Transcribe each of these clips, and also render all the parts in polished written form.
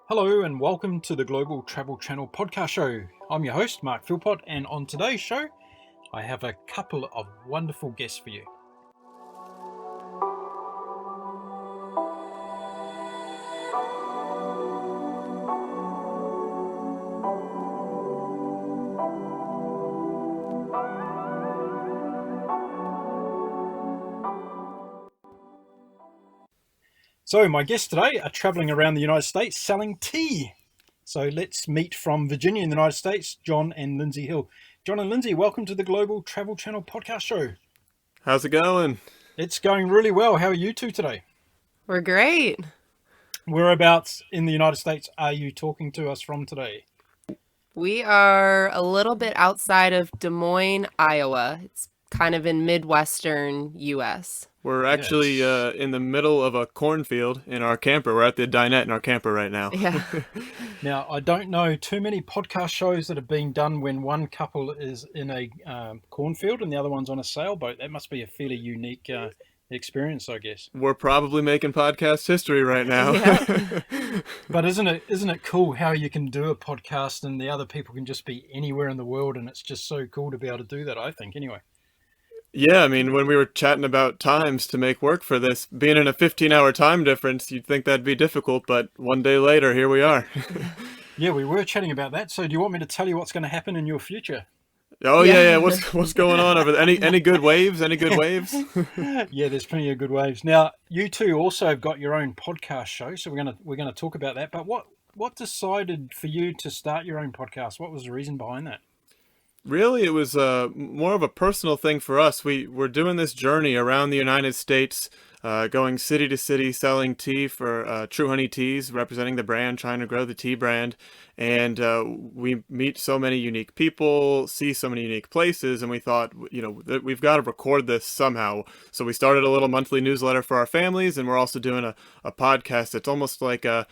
Hello and welcome to the Global Travel Channel podcast show. I'm your host, Mark Philpott, and on today's show, I have a couple of wonderful guests for you. So my guests today are traveling around the United States selling tea. So let's meet from Virginia in the United States, John and Lindsay Hill. John and Lindsay, welcome to the Global Travel Channel podcast show. How's it going? It's going really well. How are you two today? We're great. Whereabouts in the United States are you talking to us from today? We are a little bit outside of Des Moines, Iowa. It's kind of in Midwestern U.S. We're actually in the middle of a cornfield in our camper. We're at the dinette in our camper right now. Yeah. Now, I don't know too many podcast shows that are being done when one couple is in a cornfield and the other one's on a sailboat. That must be a fairly unique experience, I guess. We're probably making podcast history right now. Yeah. But isn't it cool how you can do a podcast and the other people can just be anywhere in the world, and it's just so cool to be able to do that, I think, anyway. Yeah, I mean, when we were chatting about times to make work for this, being in a 15-hour time difference, you'd think that'd be difficult, but one day later, here we are. Yeah, we were chatting about that. So do you want me to tell you what's going to happen in your future? Oh, yeah. What's going on over there? Any good waves? Any good waves? Yeah, there's plenty of good waves. Now, you two also have got your own podcast show, so we're gonna talk about that. But what decided for you to start your own podcast? What was the reason behind that? Really, it was more of a personal thing for us. We're doing this journey around the United States, going city to city, selling tea for True Honey Teas, representing the brand, trying to grow the tea brand. And we meet so many unique people, see so many unique places, and we thought, that we've got to record this somehow. So we started a little monthly newsletter for our families, and we're also doing a podcast. It's almost like an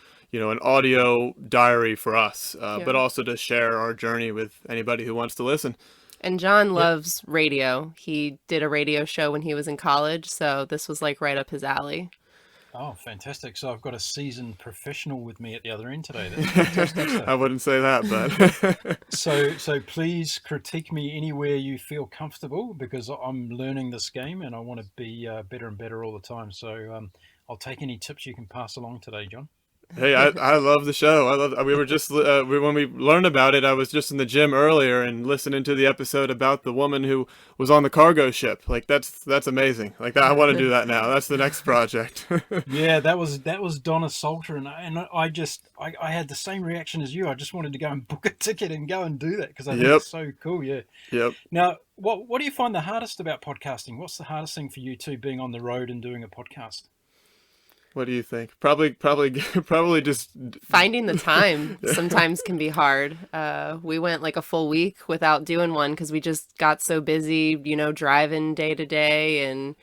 audio diary for us, but also to share our journey with anybody who wants to listen. And John loves radio. He did a radio show when he was in college, so this was like right up his alley. Oh, fantastic. So I've got a seasoned professional with me at the other end today. That's fantastic. I wouldn't say that, but... So please critique me anywhere you feel comfortable, because I'm learning this game and I want to be better and better all the time. So I'll take any tips you can pass along today, John. Hey, I love the show. We were just when we learned about it, I was just in the gym earlier and listening to the episode about the woman who was on the cargo ship. Like that's amazing. Like that, I want to do that now. That's the next project. Yeah, that was Donna Salter, and I had the same reaction as you. I just wanted to go and book a ticket and go and do that because I think it's so cool. Yeah. Yep. Now, what do you find the hardest about podcasting? What's the hardest thing for you two being on the road and doing a podcast? What do you think? Probably just finding the time sometimes can be hard. We went like a full week without doing one because we just got so busy, driving day to day and,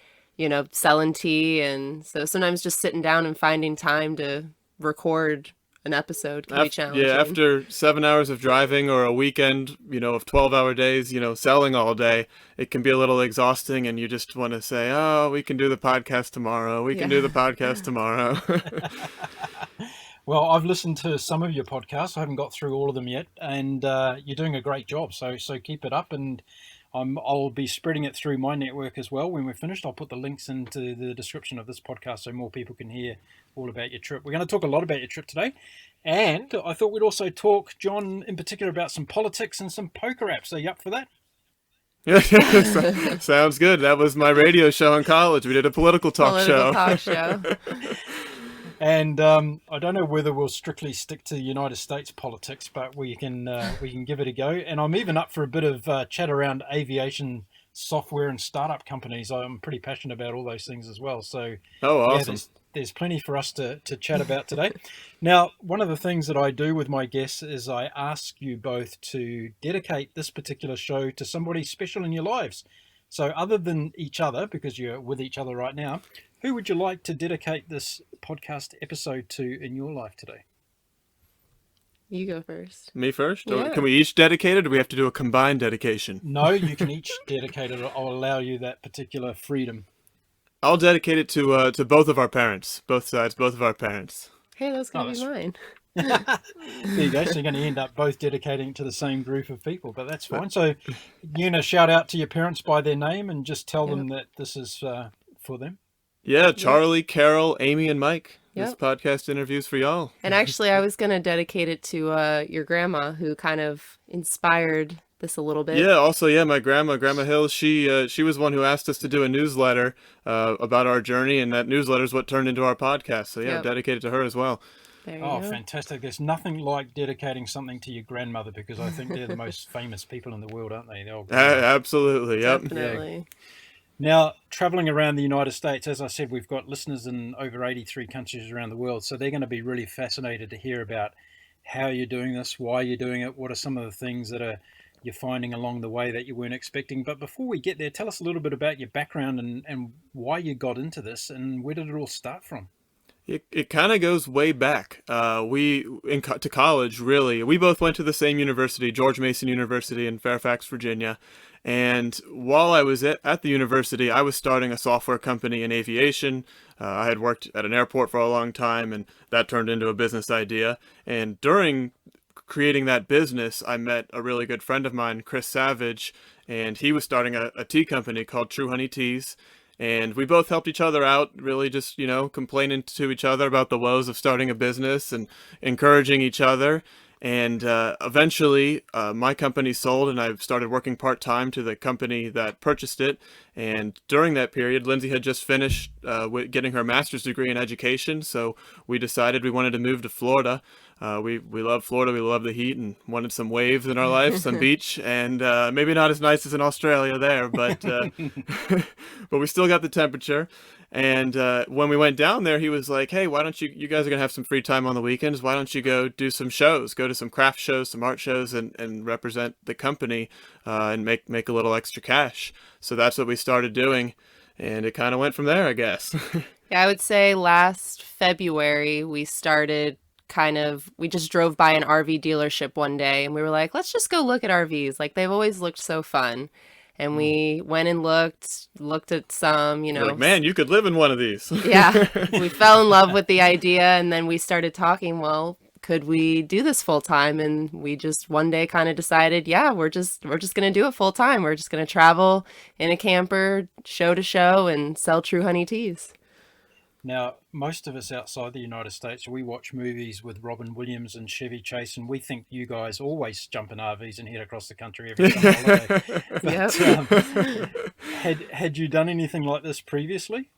selling tea. And so sometimes just sitting down and finding time to record an episode can be challenging. Yeah, after 7 hours of driving or a weekend, of 12-hour days, selling all day, it can be a little exhausting, and you just want to say, oh, we can do the podcast tomorrow. We can do the podcast tomorrow. Well, I've listened to some of your podcasts. I haven't got through all of them yet, and you're doing a great job. So keep it up, and I'll be spreading it through my network as well. When we're finished, I'll put the links into the description of this podcast so more people can hear all about your trip. We're going to talk a lot about your trip today. And I thought we'd also talk, John, in particular, about some politics and some poker apps. Are you up for that? Yeah, sounds good. That was my radio show in college. We did a political talk show. And I don't know whether we'll strictly stick to United States politics, but we can give it a go. And I'm even up for a bit of chat around aviation software and startup companies. I'm pretty passionate about all those things as well. So, awesome. Yeah, there's plenty for us to chat about today. Now, one of the things that I do with my guests is I ask you both to dedicate this particular show to somebody special in your lives. So other than each other, because you're with each other right now, who would you like to dedicate this podcast episode to in your life today? You go first. Me first? Yeah. Or can we each dedicate it, or do we have to do a combined dedication? No, you can each dedicate it. I'll allow you that particular freedom. I'll dedicate it to both of our parents. Both sides, both of our parents. hey, that's Oh, going to be mine. there you go. So you're going to end up both dedicating to the same group of people, but that's fine. So you're going to shout out to your parents by their name and just tell them that this is for them. Yeah, Charlie, Carol, Amy, and Mike. This Yep. podcast interview's for y'all. And actually, I was going to dedicate it to your grandma, who kind of inspired this a little bit. Yeah, also, my Grandma Hill, she was one who asked us to do a newsletter about our journey, and that newsletter is what turned into our podcast. So yeah, dedicated to her as well. There you Oh, go. fantastic. There's nothing like dedicating something to your grandmother, because I think they're the most famous people in the world, aren't they? Absolutely, yep. Definitely. Yeah. Now, traveling around the United States, as I said, we've got listeners in over 83 countries around the world, so they're going to be really fascinated to hear about how you're doing this, why you're doing it, what are some of the things that you're finding along the way that you weren't expecting. But before we get there, tell us a little bit about your background and why you got into this, and where did it all start from? It kind of goes way back. To college, really. We both went to the same university, George Mason University in Fairfax, Virginia. And while I was at the university, I was starting a software company in aviation. I had worked at an airport for a long time, and that turned into a business idea. And during creating that business, I met a really good friend of mine, Chris Savage, and he was starting a tea company called True Honey Teas. And we both helped each other out, really just, complaining to each other about the woes of starting a business and encouraging each other. And eventually, my company sold, and I started working part-time to the company that purchased it. And during that period, Lindsay had just finished with getting her master's degree in education, so we decided we wanted to move to Florida. We love Florida, we love the heat, and wanted some waves in our life, some beach, and maybe not as nice as in Australia there, but but we still got the temperature. And when we went down there, he was like, hey, why don't you guys are going to have some free time on the weekends. Why don't you go do some shows, go to some craft shows, some art shows, and represent the company and make a little extra cash. So that's what we started doing. And it kind of went from there, I guess. Yeah, I would say last February, we just drove by an RV dealership one day and we were like, let's just go look at RVs. Like, they've always looked so fun. And we went and looked at some, You're like, man, you could live in one of these. Yeah, we fell in love with the idea, and then we started talking, well, could we do this full time? And we just one day kind of decided, yeah, we're just going to do it full time. We're just going to travel in a camper, show to show, and sell True Honey Teas. Now, most of us outside the United States, we watch movies with Robin Williams and Chevy Chase, and we think you guys always jump in RVs and head across the country every summer holiday. But, had you done anything like this previously?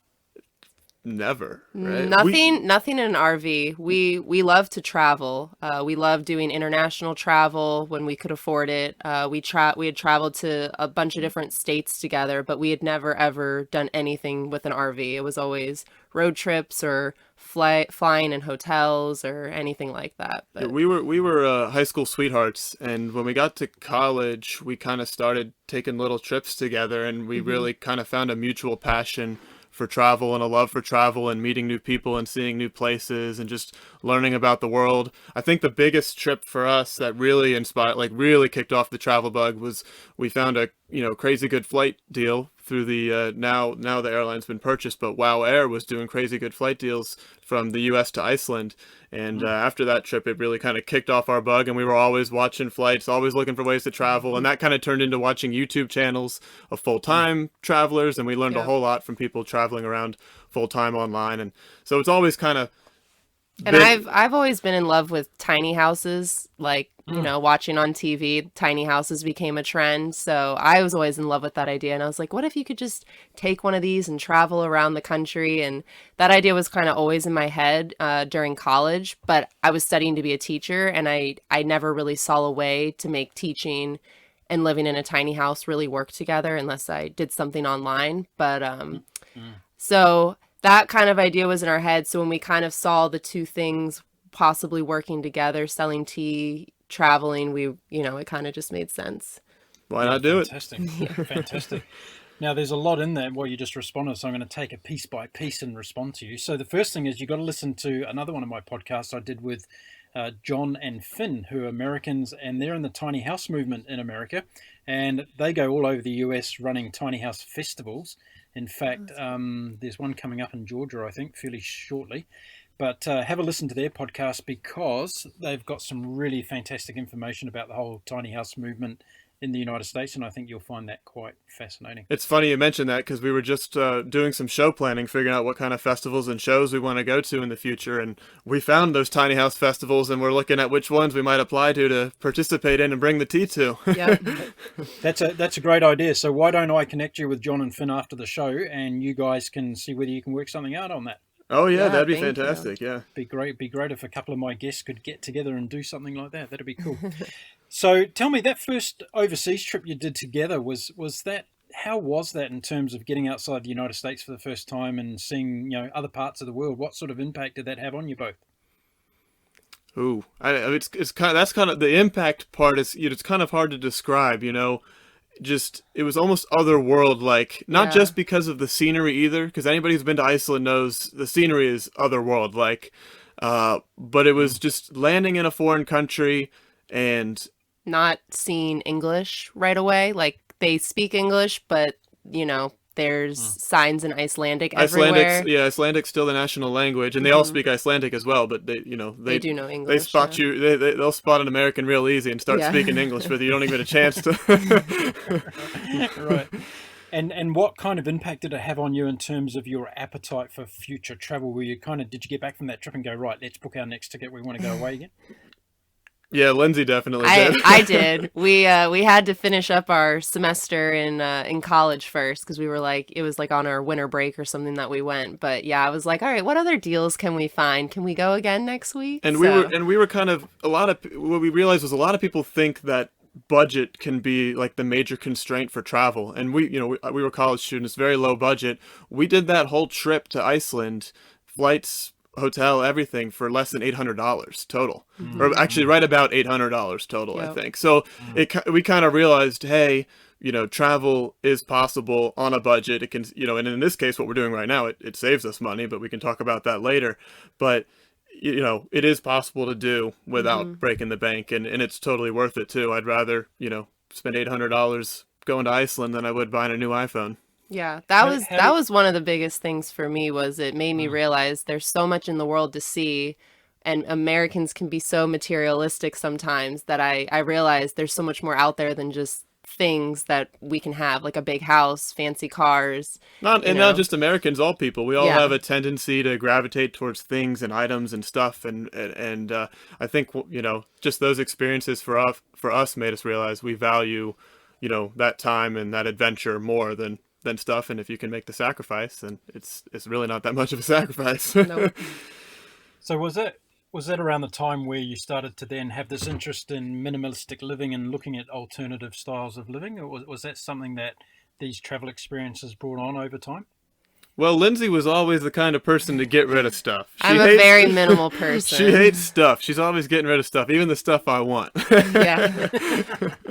Never, right? Nothing in an RV. We love to travel. We love doing international travel when we could afford it. We had traveled to a bunch of different states together, but we had never ever done anything with an RV. It was always road trips or flying in hotels or anything like that. But we were high school sweethearts, and when we got to college, we kind of started taking little trips together, and we really kind of found a mutual passion for travel and a love for travel and meeting new people and seeing new places and just learning about the world. I think the biggest trip for us that really inspired, like really kicked off the travel bug, was we found a crazy good flight deal through the now the airline's been purchased, but WoW Air was doing crazy good flight deals from the US to Iceland. And after that trip, it really kind of kicked off our bug, and we were always watching flights, always looking for ways to travel. And that kind of turned into watching YouTube channels of full-time travelers, and we learned a whole lot from people traveling around full-time online. And so it's always kind of And I've always been in love with tiny houses, like, watching on TV, tiny houses became a trend. So I was always in love with that idea. And I was like, what if you could just take one of these and travel around the country? And that idea was kind of always in my head during college, but I was studying to be a teacher, and I never really saw a way to make teaching and living in a tiny house really work together unless I did something online. But so that kind of idea was in our head. So when we kind of saw the two things possibly working together, selling tea, traveling, it kind of just made sense. Why not do it? Fantastic. Now, there's a lot in there. Well, you just responded, so I'm going to take it piece by piece and respond to you. So the first thing is you got to listen to another one of my podcasts I did with John and Finn, who are Americans, and they're in the tiny house movement in America, and they go all over the US running tiny house festivals. In fact, there's one coming up in Georgia, I think, fairly shortly. But have a listen to their podcast because they've got some really fantastic information about the whole tiny house movement in the United States, and I think you'll find that quite fascinating. It's funny you mentioned that because we were just doing some show planning, figuring out what kind of festivals and shows we want to go to in the future, and we found those tiny house festivals, and we're looking at which ones we might apply to participate in and bring the tea to. Yep. That's a great idea. So why don't I connect you with John and Finn after the show, and you guys can see whether you can work something out on that. Oh yeah, Yeah, that'd be thank you. fantastic. Yeah. Be great if a couple of my guests could get together and do something like that. That'd be cool. So tell me, that first overseas trip you did together, was that, how was that in terms of getting outside the United States for the first time and seeing, other parts of the world? What sort of impact did that have on you both? Ooh, it's kind of, that's kind of the impact part is, it's kind of hard to describe, just it was almost otherworld, like not Yeah. just because of the scenery either, because anybody who's been to Iceland knows the scenery is otherworld, like but it was just landing in a foreign country and Not seeing English right away. Like they speak English, but there's signs in Icelandic everywhere. Icelandic's still the national language, and they all speak Icelandic as well, but they They do know they English. spot yeah. you, they'll spot an American real easy and start Yeah. speaking English with you. You don't even get a chance to. Right. And what kind of impact did it have on you in terms of your appetite for future travel? Were you did you get back from that trip and go, right, let's book our next ticket, we want to go away again? Yeah, Lindsay definitely did. I did. We had to finish up our semester in college first because it was like on our winter break or something that we went. But yeah, I was like, all right, what other deals can we find? Can we go again next week? And we were kind of, what we realized was a lot of people think that budget can be like the major constraint for travel, and we were college students, very low budget. We did that whole trip to Iceland, flights, hotel, everything, for less than $800 total, or actually right about $800 total. Yep. I think so. We kind of realized, hey, travel is possible on a budget. It can, and in this case, what we're doing right now, it saves us money, but we can talk about that later. But it is possible to do without breaking the bank, and it's totally worth it too. I'd rather, spend $800 going to Iceland than I would buying a new iPhone. Yeah, How- that how was one of the biggest things for me. Was it made me realize there's so much in the world to see, and Americans can be so materialistic sometimes that I realized there's so much more out there than just things that we can have, like a big house, fancy cars. Not know. just Americans, all people. We all Yeah. have a tendency to gravitate towards things and items and stuff, and I think just those experiences for us made us realize we value that time and that adventure more than stuff. And if you can make the sacrifice, then it's really not that much of a sacrifice. Nope. So was that around the time where you started to then have this interest in minimalistic living and looking at alternative styles of living, or was that something that these travel experiences brought on over time? Well, Lindsay was always the kind of person to get rid of stuff. I'm a very minimal person. She hates stuff. She's always getting rid of stuff, even the stuff I want. Yeah.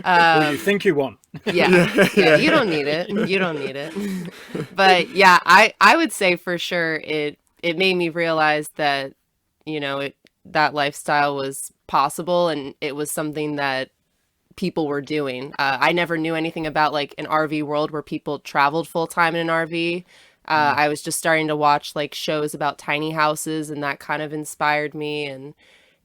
Or you think you want? Yeah. You don't need it. You don't need it. But yeah, I would say for sure it made me realize that, that lifestyle was possible, and it was something that people were doing. I never knew anything about like an RV world where people traveled full time in an RV. I was just starting to watch like shows about tiny houses, and that kind of inspired me, and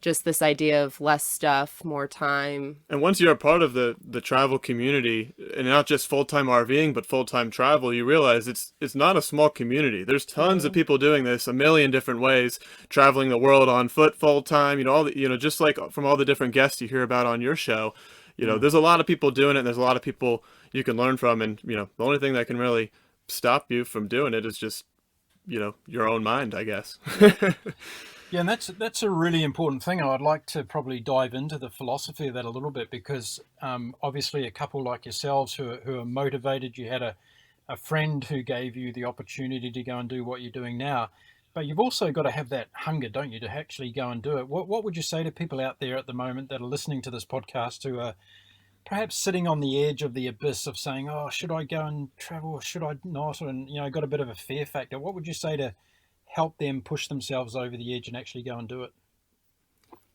just this idea of less stuff, more time. And once you're a part of the travel community, and not just full-time RVing, but full-time travel, you realize it's not a small community. There's tons of people doing this a million different ways, traveling the world on foot full-time, all the, just like from all the different guests you hear about on your show, there's a lot of people doing it, and there's a lot of people you can learn from. And, the only thing that can really stop you from doing it is just, your own mind, I guess. Yeah, and that's a really important thing. I'd like to probably dive into the philosophy of that a little bit, because obviously a couple like yourselves who are motivated, you had a friend who gave you the opportunity to go and do what you're doing now, but you've also got to have that hunger, don't you, to actually go and do it. What would you say to people out there at the moment that are listening to this podcast who are perhaps sitting on the edge of the abyss of saying, oh, should I go and travel or should I not? And, got a bit of a fear factor. What would you say to help them push themselves over the edge and actually go and do it?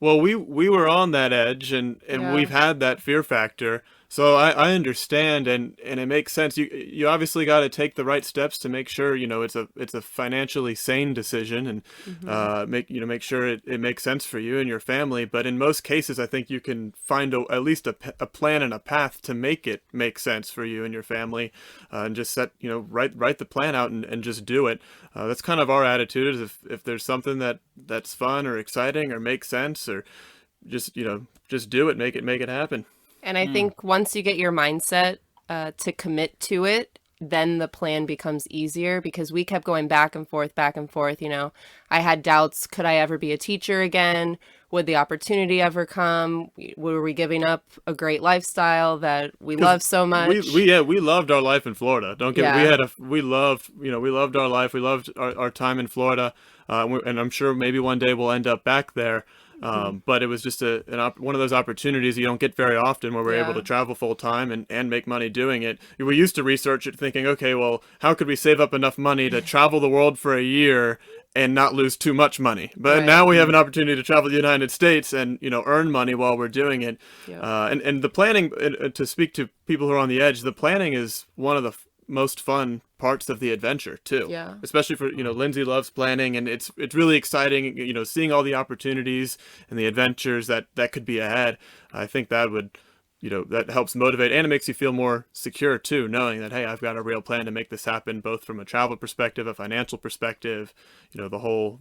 Well, we were on that edge, and Yeah. we've had that fear factor, So I understand, and it makes sense. You obviously got to take the right steps to make sure it's a financially sane decision, and Hmm. make sure it makes sense for you and your family. But in most cases, I think you can find at least a plan and a path to make it make sense for you and your family, and just write the plan out and just do it. That's kind of our attitude. Is if there's something that's fun or exciting or makes sense, or just do it, make it happen. And I Mm. think once you get your mindset to commit to it, then the plan becomes easier because we kept going back and forth, back and forth. I had doubts. Could I ever be a teacher again? Would the opportunity ever come? Were we giving up a great lifestyle that we Because love so we much? yeah, we loved our life in Florida. Don't get Yeah. we loved we loved our life. We loved our time in Florida, and I'm sure maybe one day we'll end up back there. Hmm. But it was just one of those opportunities you don't get very often, where we're able to Yeah. travel full time and make money doing it. We used to research it thinking, okay, well, how could we save up enough money to travel the world for a year and not lose too much money? But Right. now we have an Mm. opportunity to travel the United States and earn money while we're doing it. Yep. And the planning, to speak to people who are on the edge, the planning is one of the most fun parts of the adventure too. Yeah. Especially for Lindsay loves planning, and it's really exciting. Seeing all the opportunities and the adventures that could be ahead. I think that would. That helps motivate, and it makes you feel more secure too, knowing that, hey, I've got a real plan to make this happen, both from a travel perspective, a financial perspective, the whole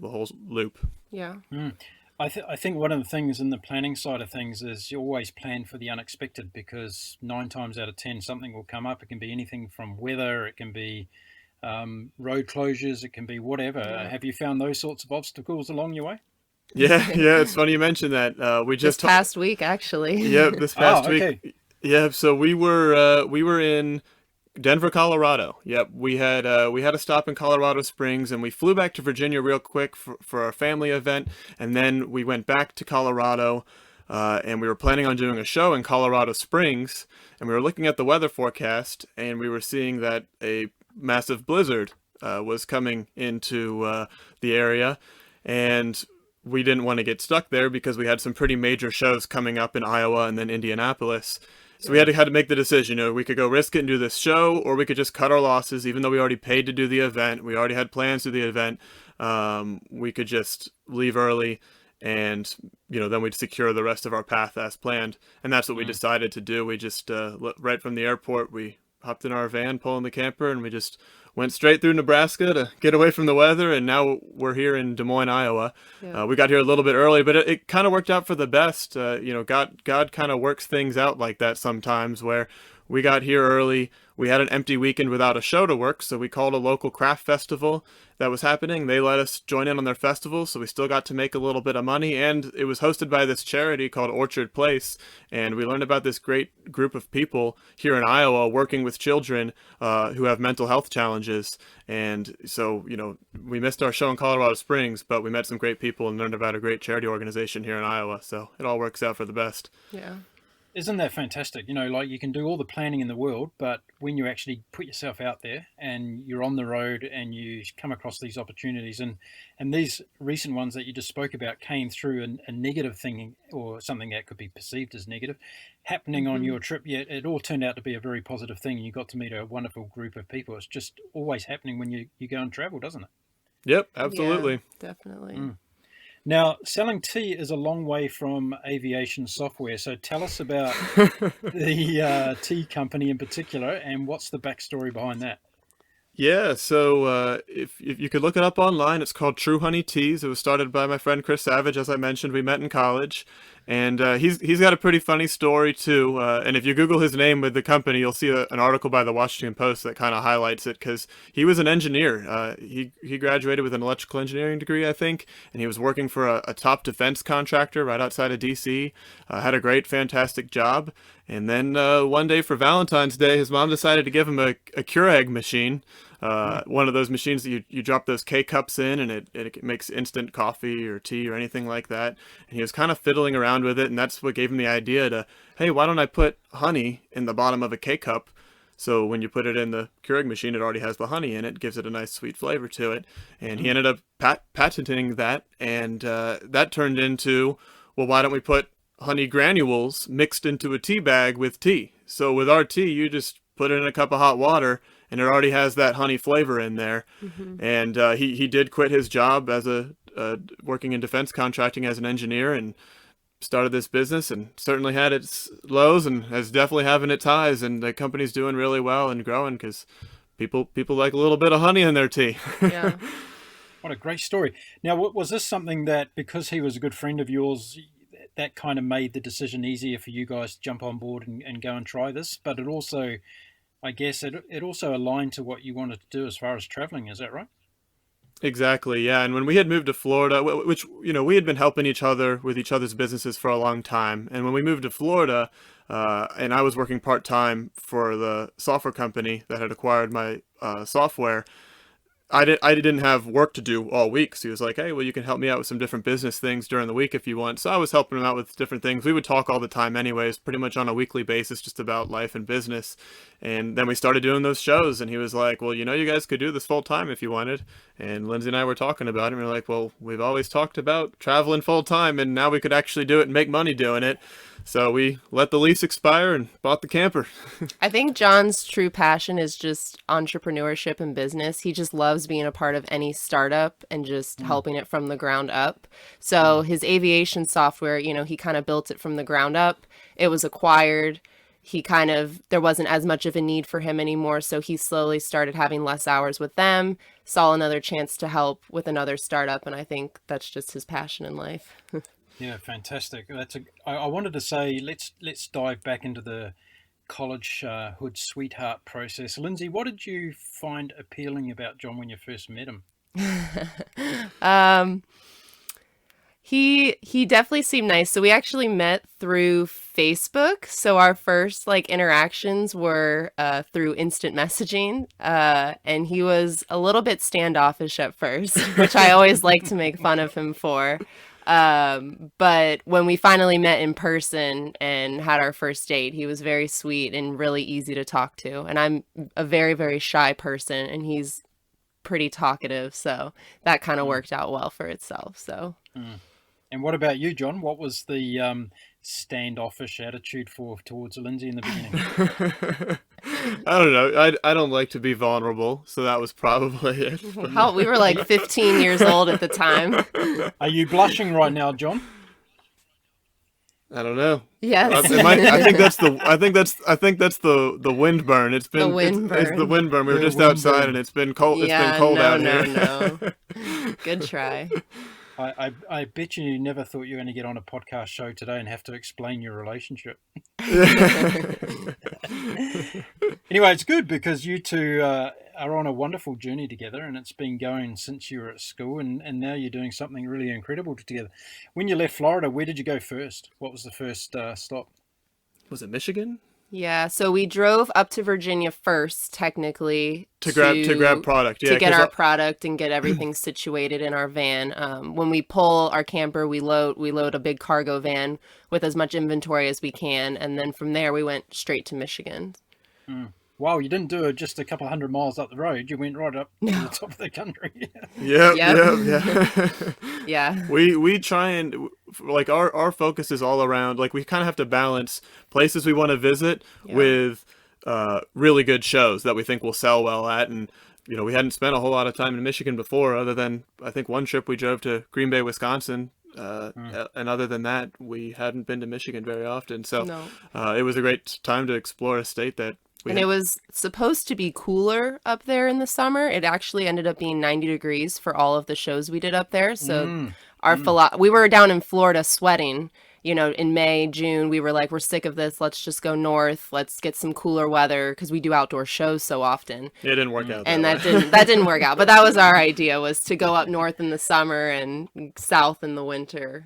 loop. Yeah. Mm. I think one of the things in the planning side of things is you always plan for the unexpected, because 9 times out of 10 something will come up. It can be anything from weather, it can be road closures, it can be whatever. Yeah. Have you found those sorts of obstacles along your way? Yeah, yeah, it's funny you mentioned that. We This just past week, actually. Yeah, this Oh, past okay. week. Yeah, so we were in Denver, Colorado. Yep, we had a stop in Colorado Springs, and we flew back to Virginia real quick for our family event, and then we went back to Colorado, and we were planning on doing a show in Colorado Springs, and we were looking at the weather forecast, and we were seeing that a massive blizzard was coming into the area, and we didn't want to get stuck there because we had some pretty major shows coming up in Iowa and then Indianapolis. So we Yeah. had to make the decision. We could go risk it and do this show, or we could just cut our losses, even though we already paid to do the event. We already had plans to do the event. We could just leave early, and then we'd secure the rest of our path as planned. And that's what we Mm. decided to do. We just right from the airport, we hopped in our van, pulling the camper, and we just went straight through Nebraska to get away from the weather, and now we're here in Des Moines, Iowa. Yeah. We got here a little bit early, but it kind of worked out for the best. God kind of works things out like that sometimes, where we got here early. We had an empty weekend without a show to work, so we called a local craft festival that was happening. They let us join in on their festival, so we still got to make a little bit of money, and it was hosted by this charity called Orchard Place, and we learned about this great group of people here in Iowa working with children who have mental health challenges. And so, we missed our show in Colorado Springs, but we met some great people and learned about a great charity organization here in Iowa, so it all works out for the best. Yeah. Isn't that fantastic? Like you can do all the planning in the world, but when you actually put yourself out there and you're on the road and you come across these opportunities, and these recent ones that you just spoke about came through a negative thing, or something that could be perceived as negative, happening on Hmm. your trip, yet it all turned out to be a very positive thing. You got to meet a wonderful group of people. It's just always happening when you go and travel, doesn't it? Yep, Yeah, absolutely. definitely. Mm. Now, selling tea is a long way from aviation software. So tell us about the tea company in particular, and what's the backstory behind that? Yeah, so if you could look it up online, it's called True Honey Teas. It was started by my friend Chris Savage, as I mentioned. We met in college, and he's got a pretty funny story too. And if you Google his name with the company, you'll see an article by the Washington Post that kind of highlights it, because he was an engineer. He graduated with an electrical engineering degree, I think, and he was working for a top defense contractor right outside of D.C. Had a great, fantastic job. And then one day for Valentine's Day, his mom decided to give him a Keurig machine, Mm. one of those machines that you drop those K-cups in, and it makes instant coffee or tea or anything like that. And he was kind of fiddling around with it, and that's what gave him the idea to, hey, why don't I put honey in the bottom of a K-cup? So when you put it in the Keurig machine, it already has the honey in it, gives it a nice sweet flavor to it. And he Mm. ended up patenting that, and that turned into, well, why don't we put honey granules mixed into a tea bag with tea? So with our tea, you just put it in a cup of hot water, and it already has that honey flavor in there. And he did quit his job as working in defense contracting as an engineer, and started this business, and certainly had its lows and has definitely having its highs. And the company's doing really well and growing because people like a little bit of honey in their tea. Yeah. What a great story. Now, was this something that, because he was a good friend of yours, that kind of made the decision easier for you guys to jump on board and go and try this? But it also, I guess, it also aligned to what you wanted to do as far as traveling. Is that right? Exactly, yeah. And when we had moved to Florida, which, we had been helping each other with each other's businesses for a long time. And when we moved to Florida, and I was working part-time for the software company that had acquired my software, I didn't have work to do all week. So he was like, hey, well, you can help me out with some different business things during the week if you want. So I was helping him out with different things. We would talk all the time anyways, pretty much on a weekly basis, just about life and business. And then we started doing those shows, and he was like, well, you guys could do this full time if you wanted. And Lindsay and I were talking about it, and we were like, well, we've always talked about traveling full time, and now we could actually do it and make money doing it. So we let the lease expire and bought the camper. I think John's true passion is just entrepreneurship and business. He just loves being a part of any startup and just helping it from the ground up. So his aviation software, he kind of built it from the ground up. It was acquired. There wasn't as much of a need for him anymore. So he slowly started having less hours with them, saw another chance to help with another startup. And I think that's just his passion in life. Yeah, fantastic. I wanted to say, let's dive back into the college hood sweetheart process. Lindsay, what did you find appealing about John when you first met him? He definitely seemed nice. So we actually met through Facebook. So our first interactions were through instant messaging. And he was a little bit standoffish at first, which I always like to make fun of him for. But when we finally met in person and had our first date, he was very sweet and really easy to talk to. And I'm a very, very shy person, and he's pretty talkative. So that kind of worked out well for itself. So. And what about you, John? What was the standoffish attitude towards Lindsay in the beginning? I don't know. I don't like to be vulnerable, so that was probably it. We were like 15 years old at the time. Are you blushing right now, John? I don't know. Yes. I think that's the wind burn. It's been the wind burn. It's the wind burn. We were just outside, and it's been cold. It's been cold out here. No. Good try. I bet you never thought you were going to get on a podcast show today and have to explain your relationship. Anyway, it's good because you two are on a wonderful journey together, and it's been going since you were at school, and now you're doing something really incredible together. When you left Florida, where did you go first? What was the first stop? Was it Michigan? Yeah, so we drove up to Virginia first, technically, to grab product. Yeah, to get our product and get everything situated in our van. When we pull our camper, we load a big cargo van with as much inventory as we can, and then from there we went straight to Michigan. Wow, you didn't do it just a couple of 100 miles up the road. You went right up to the top of the country. Yeah. Yeah. We try and our focus is all around, we kind of have to balance places we want to visit with really good shows that we think will sell well at. And we hadn't spent a whole lot of time in Michigan before, other than I think one trip we drove to Green Bay, Wisconsin. And other than that, we hadn't been to Michigan very often. So it was a great time to explore a state that it was supposed to be cooler up there in the summer. It actually ended up being 90 degrees for all of the shows we did up there. So we were down in Florida sweating, in May, June. We were like, we're sick of this. Let's just go north. Let's get some cooler weather because we do outdoor shows so often. It didn't work out. And that didn't work out. But that was our idea, was to go up north in the summer and south in the winter.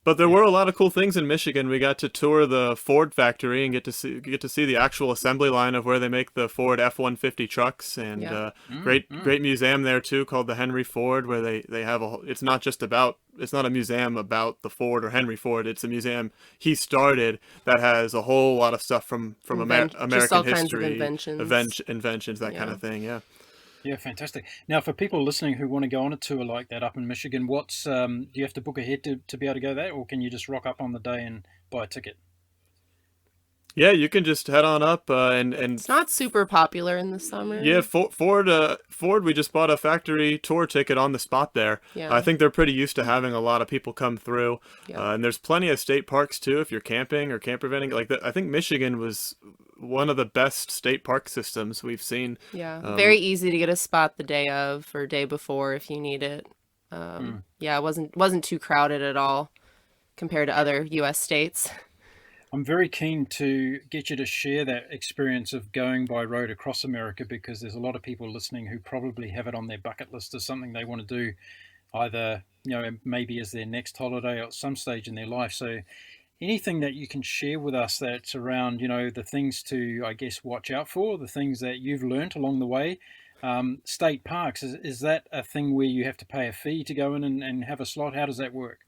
But there were a lot of cool things in Michigan. We got to tour the Ford factory and get to see the actual assembly line of where they make the Ford F-150 trucks, and great museum there too called the Henry Ford, where they have it's not a museum about the Ford or Henry Ford. It's a museum he started that has a whole lot of stuff from American just all history, kinds of inventions, that kind of thing. Yeah. Yeah, fantastic. Now, for people listening who want to go on a tour like that up in Michigan, do you have to book ahead to be able to go there, or can you just rock up on the day and buy a ticket? Yeah, you can just head on up and It's not super popular in the summer. yeah, Ford. We just bought a factory tour ticket on the spot there. Yeah. I think they're pretty used to having a lot of people come through, Yeah. and there's plenty of state parks too if you're camping or camper vanning. Like I think Michigan was one of the best state park systems we've seen. Yeah. Very easy to get a spot the day of or day before if you need it. Yeah, it wasn't too crowded at all compared to other US states. I'm very keen to get you to share that experience of going by road across America, because there's a lot of people listening who probably have it on their bucket list as something they want to do, either, maybe as their next holiday or at some stage in their life. So anything that you can share with us that's around, the things to, I guess, watch out for, the things that you've learnt along the way. State parks, is that a thing where you have to pay a fee to go in and have a slot? How does that work?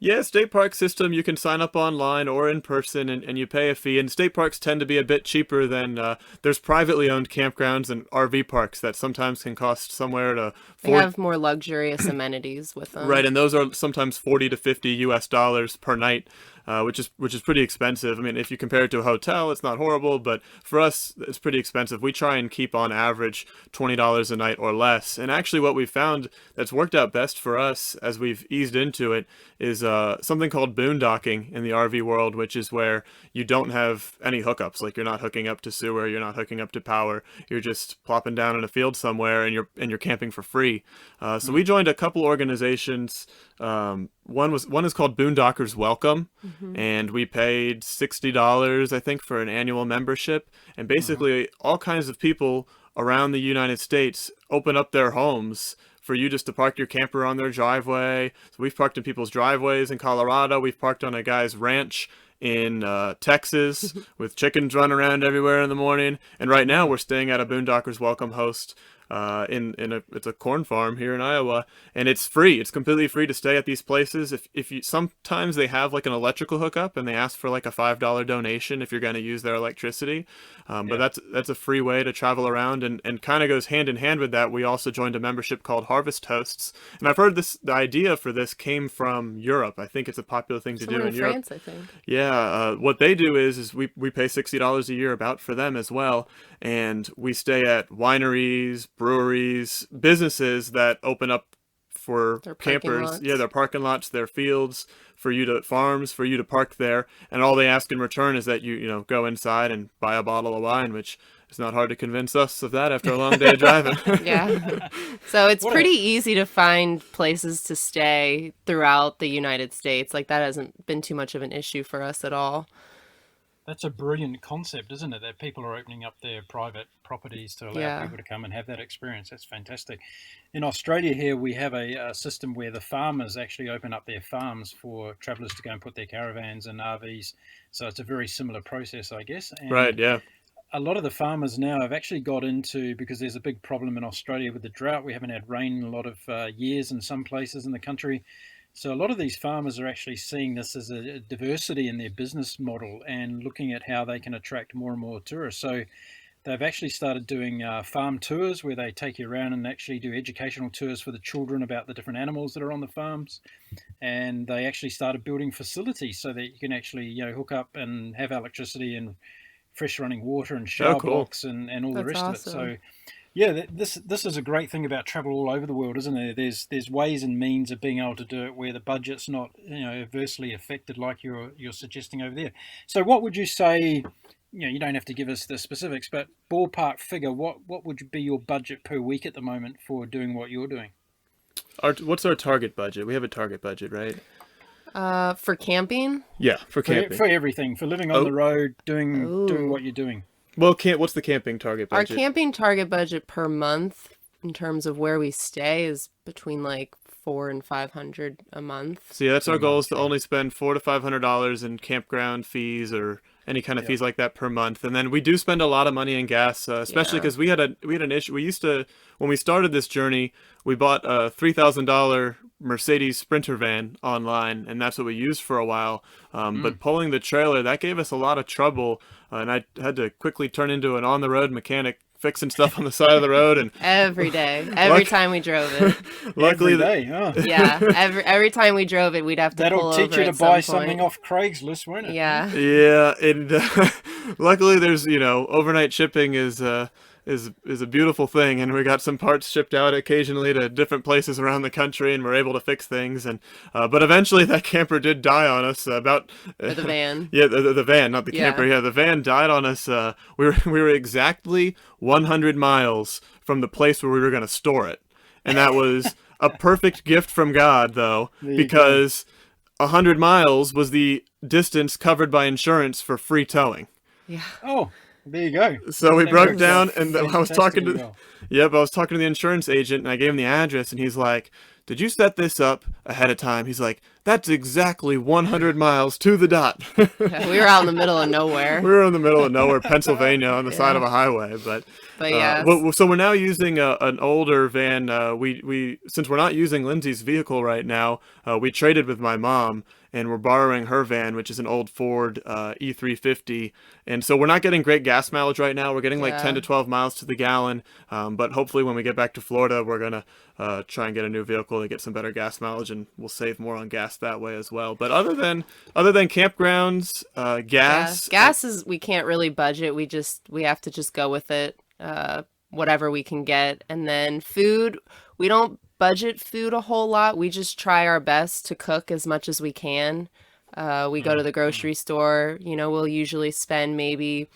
Yeah, state park system, you can sign up online or in person and you pay a fee. And state parks tend to be a bit cheaper than, there's privately owned campgrounds and RV parks that sometimes can cost somewhere to They have more luxurious amenities with them. Right, and those are sometimes 40 to 50 US dollars per night, which is pretty expensive. I mean, if you compare it to a hotel, it's not horrible, but for us, it's pretty expensive. We try and keep on average $20 a night or less. And actually what we've found that's worked out best for us as we've eased into it is something called boondocking in the RV world, which is where you don't have any hookups. Like, you're not hooking up to sewer, you're not hooking up to power. You're just plopping down in a field somewhere and you're camping for free. So we joined a couple organizations. One is called Boondockers Welcome, and we paid $60, I think, for an annual membership. And basically, all kinds of people around the United States open up their homes for you just to park your camper on their driveway. So we've parked in people's driveways in Colorado. We've parked on a guy's ranch in Texas with chickens running around everywhere in the morning. And right now we're staying at a Boondockers Welcome host it's a corn farm here in Iowa, and it's free. It's completely free to stay at these places. If you, sometimes they have like an electrical hookup and they ask for like a $5 donation if you're going to use their electricity. But that's a free way to travel around, and kind of goes hand in hand with that. We also joined a membership called Harvest Hosts, and I've heard the idea for this came from Europe. I think it's a popular thing to do in Europe. France, I think. Yeah, what they do is we pay $60 a year about for them as well, and we stay at wineries, breweries, businesses that open up for Their parking campers. lots. Yeah, their parking lots, their fields, farms for you to park there, and all they ask in return is that you go inside and buy a bottle of wine, which is not hard to convince us of that after a long day of driving. Yeah. So it's pretty easy to find places to stay throughout the United States. Like, that hasn't been too much of an issue for us at all. That's a brilliant concept, isn't it? That people are opening up their private properties to allow people to come and have that experience. That's fantastic. In Australia here, we have a system where the farmers actually open up their farms for travellers to go and put their caravans and RVs. So it's a very similar process, I guess. And Right, yeah. a lot of the farmers now have actually got into, because there's a big problem in Australia with the drought. We haven't had rain in a lot of years in some places in the country. So a lot of these farmers are actually seeing this as a diversity in their business model and looking at how they can attract more and more tourists. So they've actually started doing farm tours where they take you around and actually do educational tours for the children about the different animals that are on the farms. And they actually started building facilities so that you can actually hook up and have electricity and fresh running water and shower blocks and all the rest of it. So yeah, this is a great thing about travel all over the world, isn't it? There's ways and means of being able to do it where the budget's not adversely affected like you're suggesting over there. So what would you say? You don't have to give us the specifics, but ballpark figure, what would be your budget per week at the moment for doing what you're doing? What's our target budget? We have a target budget, right? For camping? Yeah, for camping. For everything, for living on the road, doing what you're doing. Well, what's the camping target budget? Our camping target budget per month, in terms of where we stay, is between like $400 and $500 a month. So yeah, that's our goal, is to only spend $400 to $500 in campground fees or any kind of fees like that per month. And then we do spend a lot of money in gas, especially because we had an issue. When we started this journey, we bought a $3,000 Mercedes Sprinter van online, and that's what we used for a while. But pulling the trailer, that gave us a lot of trouble, and I had to quickly turn into an on-the-road mechanic fixing stuff on the side of the road. And Every day, every time we drove it. luckily, Every day, oh. Yeah, every time we drove it, we'd have to That'll pull teach over you to at some buy point. something off Craigslist, won't it? Yeah. yeah, and luckily there's overnight shipping is a beautiful thing, and we got some parts shipped out occasionally to different places around the country, and we're able to fix things. And but eventually that camper did die on us about Or the van. yeah, the van, not the Yeah. camper. Yeah, the van died on us. We were exactly 100 miles from the place where we were going to store it, and that was a perfect gift from God, though, There you because 100 miles was the distance covered by insurance for free towing. Yeah. Oh, there you go. So we That broke works down, out and I was talking to fantastically well. I was talking to the insurance agent, and I gave him the address, and he's like, "Did you set this up ahead of time?" He's like, "That's exactly 100 miles to the dot." Yeah, we were out in the middle of nowhere. We were in the middle of nowhere, Pennsylvania, on the side Yeah. of a highway. But yeah. so we're now using an older van. We since we're not using Lindsay's vehicle right now, we traded with my mom, and we're borrowing her van, which is an old Ford E350. And so we're not getting great gas mileage right now. We're getting like Yeah. 10 to 12 miles to the gallon. But hopefully when we get back to Florida, we're going to try and get a new vehicle to get some better gas mileage, and we'll save more on gas that way as well. But other than campgrounds, gas. Gas is, we can't really budget. We have to just go with it. Whatever we can get. And then food, we don't budget food a whole lot. We just try our best to cook as much as we can. We go to the grocery store, we'll usually spend maybe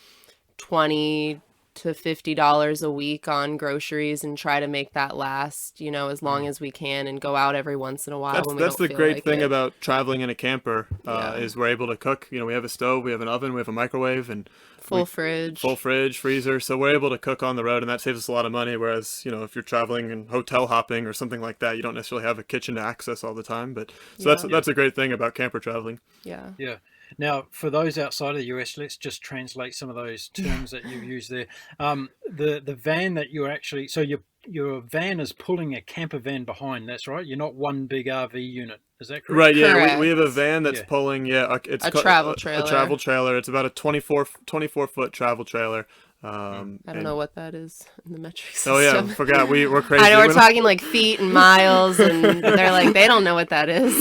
$20 to $50 a week on groceries and try to make that last, as long as we can, and go out every once in a while when we That's don't the feel great like thing it. about traveling in a camper, Yeah. is we're able to cook. We have a stove, we have an oven, we have a microwave, and Full fridge. full fridge, freezer. So we're able to cook on the road, and that saves us a lot of money. Whereas, if you're traveling and hotel hopping or something like that, you don't necessarily have a kitchen to access all the time. But so Yeah. that's a great thing about camper traveling. Yeah. Yeah. Now, for those outside of the US, let's just translate some of those terms that you've used there. The van that you're actually, so your van is pulling a camper van behind. That's right. You're not one big RV unit. Is that correct? Right, yeah, Correct. we have a van that's Yeah. pulling, it's A called travel a trailer. travel trailer. It's about a 24-foot travel trailer. I don't know what that is in the metric system. Oh yeah, forgot we're crazy. I know We're we're not- talking like feet and miles, and they're like, they don't know what that is.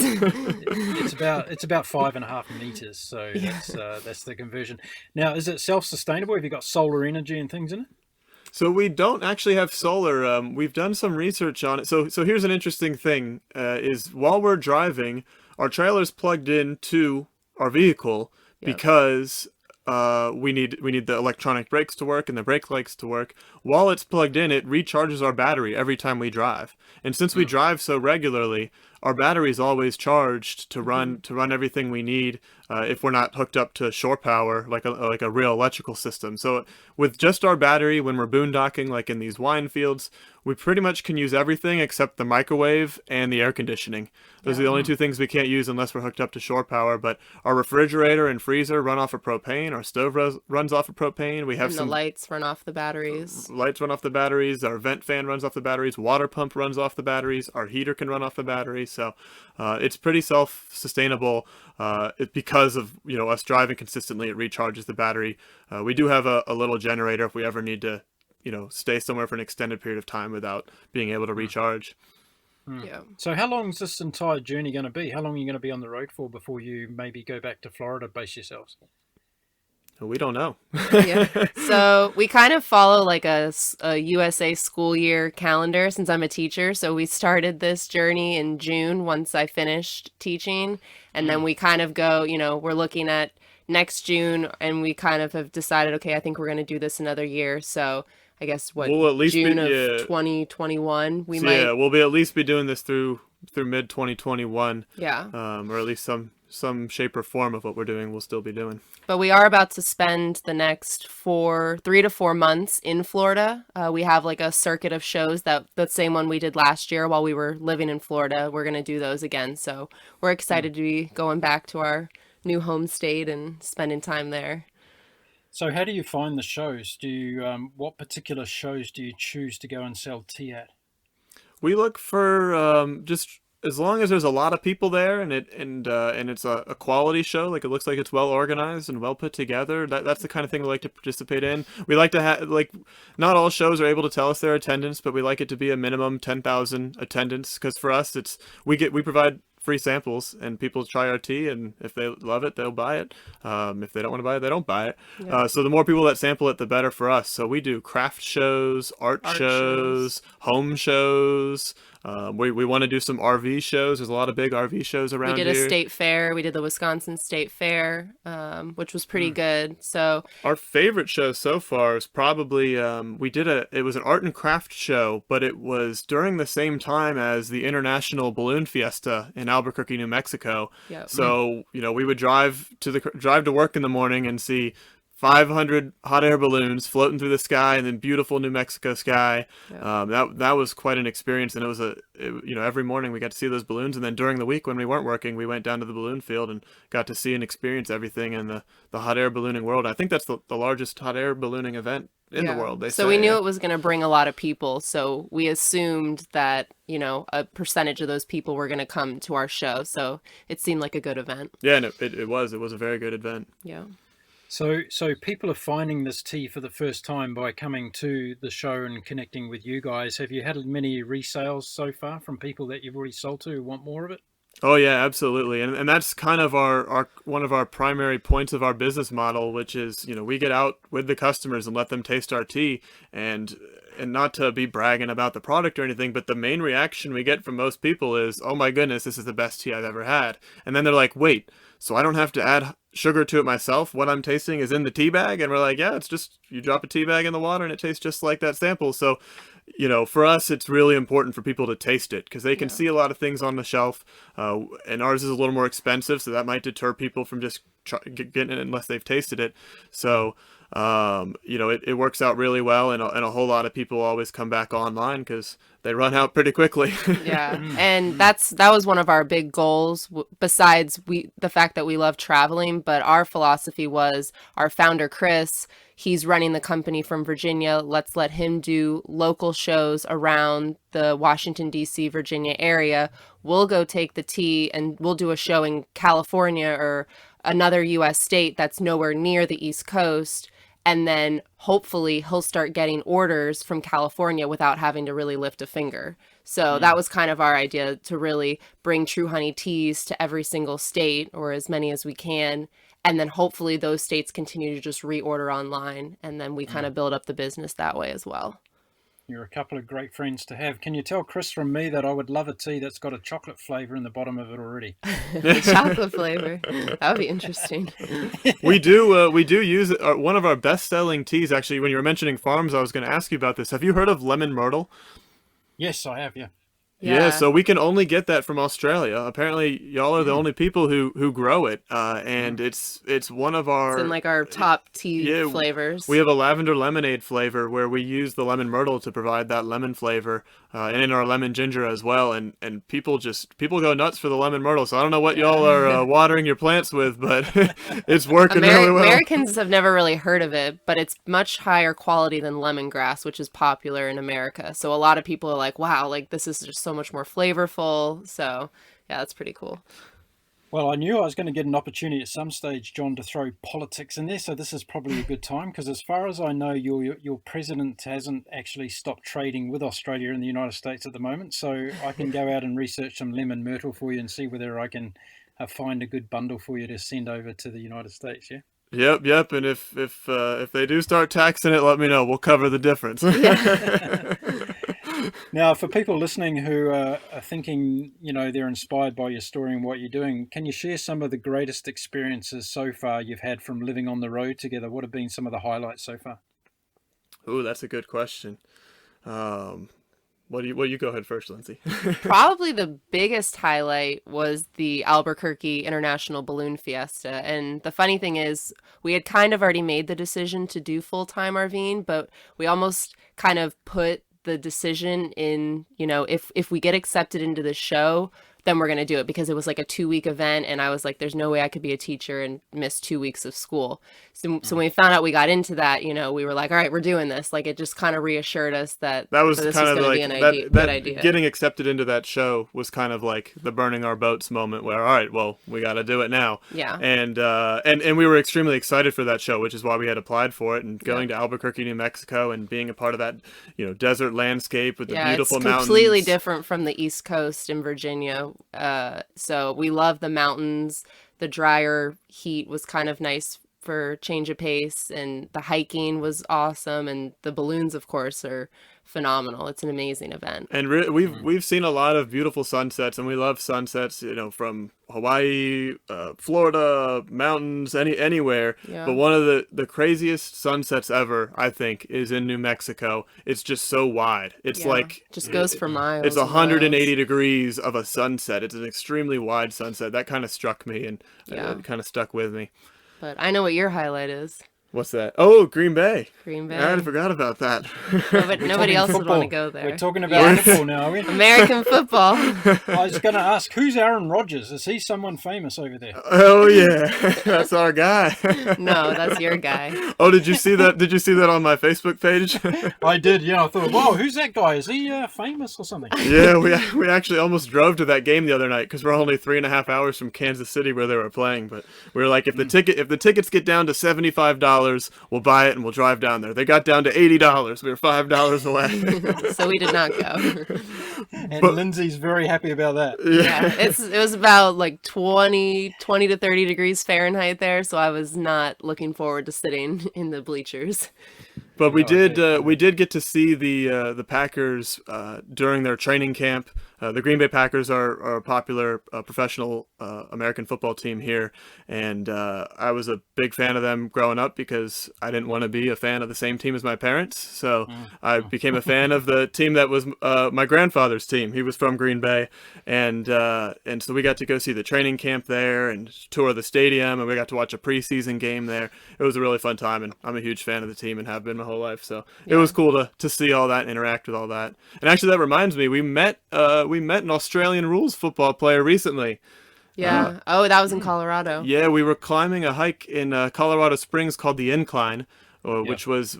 It's about 5.5 meters. So that's the conversion. Now, is it self-sustainable? Have you got solar energy and things in it? So we don't actually have solar. We've done some research on it. So here's an interesting thing: is while we're driving, our trailer's plugged into our vehicle Yep. because we need the electronic brakes to work and the brake lights to work. While it's plugged in, it recharges our battery every time we drive. And since we drive so regularly, our battery is always charged to run everything we need. If we're not hooked up to shore power, like a real electrical system. So with just our battery, when we're boondocking, like in these wine fields, we pretty much can use everything except the microwave and the air conditioning. Those are the only two things we can't use unless we're hooked up to shore power. But our refrigerator and freezer run off of propane. Our stove runs off of propane. We have And some the lights run off the batteries. lights run off the batteries. Our vent fan runs off the batteries. Water pump runs off the batteries. Our heater can run off the batteries. So it's pretty self-sustainable. Because of us driving consistently, it recharges the battery. We do have a little generator if we ever need to stay somewhere for an extended period of time without being able to recharge. Yeah. So how long is this entire journey going to be? How long are you going to be on the road for before you maybe go back to Florida, base yourselves? We don't know. Yeah. So we kind of follow like a USA school year calendar since I'm a teacher. So we started this journey in June once I finished teaching. And then we kind of go, we're looking at next June, and we kind of have decided, okay, I think we're going to do this another year. So I guess We'll at least June be, of 2021, we So, might. yeah, we'll at least be doing this through mid 2021. Yeah. Or at least some shape or form of what we're doing we'll still be doing. But we are about to spend the next 3 to 4 months in Florida. We have like a circuit of shows, that the same one we did last year while we were living in Florida. We're going to do those again. So we're excited to be going back to our new home state and spending time there. So how do you find the shows? Do you what particular shows do you choose to go and sell tea at? We look for just as long as there's a lot of people there and it's a quality show, like it looks like it's well organized and well put together, that's the kind of thing we like to participate in. We like to have, like, not all shows are able to tell us their attendance, but we like it to be a minimum 10,000 attendance, because for us it's we provide free samples and people try our tea, and if they love it they'll buy it. If they don't want to buy it, they don't buy it. Yeah. So the more people that sample it, the better for us. So we do craft shows, art shows, home shows. We want to do some RV shows. There's a lot of big RV shows around here. We did a state fair. We did the Wisconsin State Fair, which was pretty good. So our favorite show so far is probably it was an art and craft show, but it was during the same time as the International Balloon Fiesta in Albuquerque, New Mexico. Yep. So, we would drive to work in the morning and see 500 hot air balloons floating through the sky, and then beautiful New Mexico sky. Yeah. That was quite an experience, and every morning we got to see those balloons, and then during the week when we weren't working, we went down to the balloon field and got to see and experience everything in the hot air ballooning world. I think that's the largest hot air ballooning event in the world. So we knew it was going to bring a lot of people, so we assumed that a percentage of those people were going to come to our show. So it seemed like a good event. Yeah, and it was a very good event. Yeah. So people are finding this tea for the first time by coming to the show and connecting with you guys. Have you had many resales so far from people that you've already sold to who want more of it? Oh yeah, absolutely. And that's kind of our one of our primary points of our business model, which is, we get out with the customers and let them taste our tea, and not to be bragging about the product or anything, but the main reaction we get from most people is, "Oh my goodness, this is the best tea I've ever had." And then they're like, "Wait, so I don't have to add sugar to it myself? What I'm tasting is in the tea bag?" And we're like, "Yeah, it's just, you drop a tea bag in the water and it tastes just like that sample." So, for us, it's really important for people to taste it, because they can see a lot of things on the shelf, and ours is a little more expensive, so that might deter people from just getting it unless they've tasted it. So, it works out really well, and a whole lot of people always come back online because they run out pretty quickly. Yeah, and that was one of our big goals, besides the fact that we love traveling. But our philosophy was, our founder Chris, he's running the company from Virginia. Let's let him do local shows around the Washington, D.C., Virginia area. We'll go take the tea and we'll do a show in California or another U.S. state that's nowhere near the East Coast. And then hopefully he'll start getting orders from California without having to really lift a finger. So that was kind of our idea, to really bring True Honey teas to every single state, or as many as we can. And then hopefully those states continue to just reorder online. And then we kind of build up the business that way as well. You're a couple of great friends to have. Can you tell Chris from me that I would love a tea that's got a chocolate flavour in the bottom of it already? The chocolate flavour. That would be interesting. We do use one of our best-selling teas, actually. When you were mentioning farms, I was going to ask you about this. Have you heard of lemon myrtle? Yes, I have, yeah. Yeah, so we can only get that from Australia. Apparently, y'all are the only people who grow it, and it's one of our... It's in like our top tea flavors. We have a lavender lemonade flavor where we use the lemon myrtle to provide that lemon flavor, and in our lemon ginger as well. And people go nuts for the lemon myrtle. So I don't know what y'all are watering your plants with, but it's working really well. Americans have never really heard of it, but it's much higher quality than lemongrass, which is popular in America. So a lot of people are like, wow, like this is just so much more flavorful. So yeah, that's pretty cool. Well, I knew I was going to get an opportunity at some stage, John, to throw politics in there, so this is probably a good time, because as far as I know, your president hasn't actually stopped trading with Australia and the United States at the moment, so I can go out and research some lemon myrtle for you and see whether I can find a good bundle for you to send over to the United States, yeah? Yep, and if they do start taxing it, let me know. We'll cover the difference. Yeah. Now, for people listening who are thinking, they're inspired by your story and what you're doing, can you share some of the greatest experiences so far you've had from living on the road together? What have been some of the highlights so far? Ooh, that's a good question. What do you go ahead first, Lindsay? Probably the biggest highlight was the Albuquerque International Balloon Fiesta. And the funny thing is, we had kind of already made the decision to do full-time RVing, but we almost kind of put the decision in, if we get accepted into the show, then we're going to do it, because it was like a 2-week event. And I was like, there's no way I could be a teacher and miss 2 weeks of school. So when we found out we got into that, you know, we were like, all right, we're doing this. Like, it just kind of reassured us that That was this kind was of going to like be an good idea. getting accepted into that show was kind of like the burning our boats moment where, all right, well, we got to do it now. Yeah. And we were extremely excited for that show, which is why we had applied for it, and going to Albuquerque, New Mexico, and being a part of that, you know, desert landscape with the beautiful it's mountains. Completely different from the East Coast in Virginia. So we love the mountains. The drier heat was kind of nice for change of pace, and the hiking was awesome, and the balloons, of course, are phenomenal. It's an amazing event. And we've seen a lot of beautiful sunsets, and we love sunsets, you know, from Hawaii, Florida, mountains, anywhere. Yeah. But one of the craziest sunsets ever, I think, is in New Mexico. It's just so wide. It's like just goes for miles. It's 180 degrees of a sunset. It's an extremely wide sunset. That kind of struck me, and it kind of stuck with me. But I know what your highlight is. What's that? Oh, Green Bay. Green Bay. I forgot about that. Nobody else would want to go there. We're talking about football now, are we? American football. I was going to ask, who's Aaron Rodgers? Is he someone famous over there? Oh yeah, that's our guy. No, that's your guy. Oh, did you see that? Did you see that on my Facebook page? I did. Yeah, I thought, wow, who's that guy? Is he famous or something? Yeah, we actually almost drove to that game the other night because we're only 3.5 hours from Kansas City where they were playing. But we were like, if the tickets get down to $75, we'll buy it and we'll drive down there. They got down to $80. We were $5 away. So we did not go. And Lindsay's very happy about that. Yeah, it was about like 20 to 30 degrees Fahrenheit there, so I was not looking forward to sitting in the bleachers. But we did get to see the Packers during their training camp. The Green Bay Packers are a popular professional American football team here, and I was a big fan of them growing up because I didn't want to be a fan of the same team as my parents. So I became a fan of the team that was my grandfather's team. He was from Green Bay, and so we got to go see the training camp there and tour the stadium, and we got to watch a preseason game there. It was a really fun time, and I'm a huge fan of the team and have been my whole life. So it was cool to see all that and interact with all that. And actually, that reminds me, we met an Australian rules football player recently. Yeah. That was in Colorado. Yeah, we were climbing a hike in Colorado Springs called the Incline, which was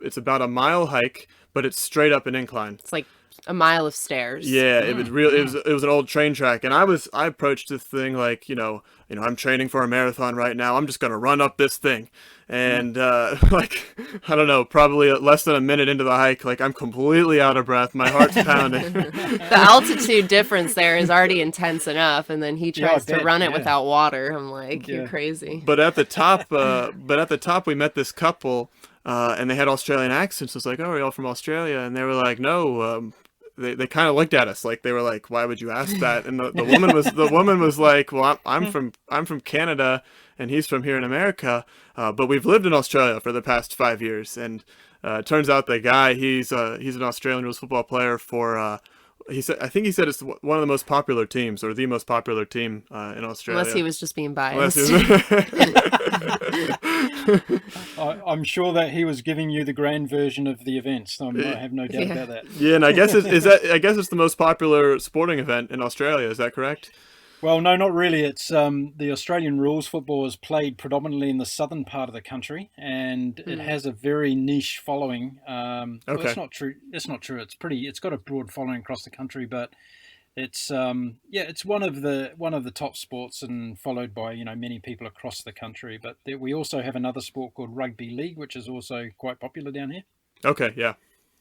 it's about a mile hike, but it's straight up an incline. It's like a mile of stairs. Yeah, it was real. It was an old train track, and I approached this thing like, you know, I'm training for a marathon right now. I'm just gonna run up this thing, and like, I don't know, probably less than a minute into the hike, like I'm completely out of breath. My heart's pounding. The altitude difference there is already intense enough, and then he tries to run it without water. I'm like, you're crazy. But at the top, we met this couple, and they had Australian accents. I was like, oh, are y'all from Australia? And they were like, no. They kind of looked at us like they were like, why would you ask that? And the woman was like, well, I'm from Canada and he's from here in America, but we've lived in Australia for the past 5 years. And it turns out the guy, he's an Australian rules football player for I think he said it's one of the most popular teams, or the most popular team in Australia. Unless he was just being biased. I'm sure that he was giving you the grand version of the events. I have no doubt about that. Yeah, and I guess it's the most popular sporting event in Australia. Is that correct? Well, no, not really. It's the Australian rules football is played predominantly in the southern part of the country, and it has a very niche following. Well, it's not true. It's not true. It's got a broad following across the country, but it's it's one of the top sports and followed by many people across the country. But we also have another sport called rugby league, which is also quite popular down here. Okay, yeah.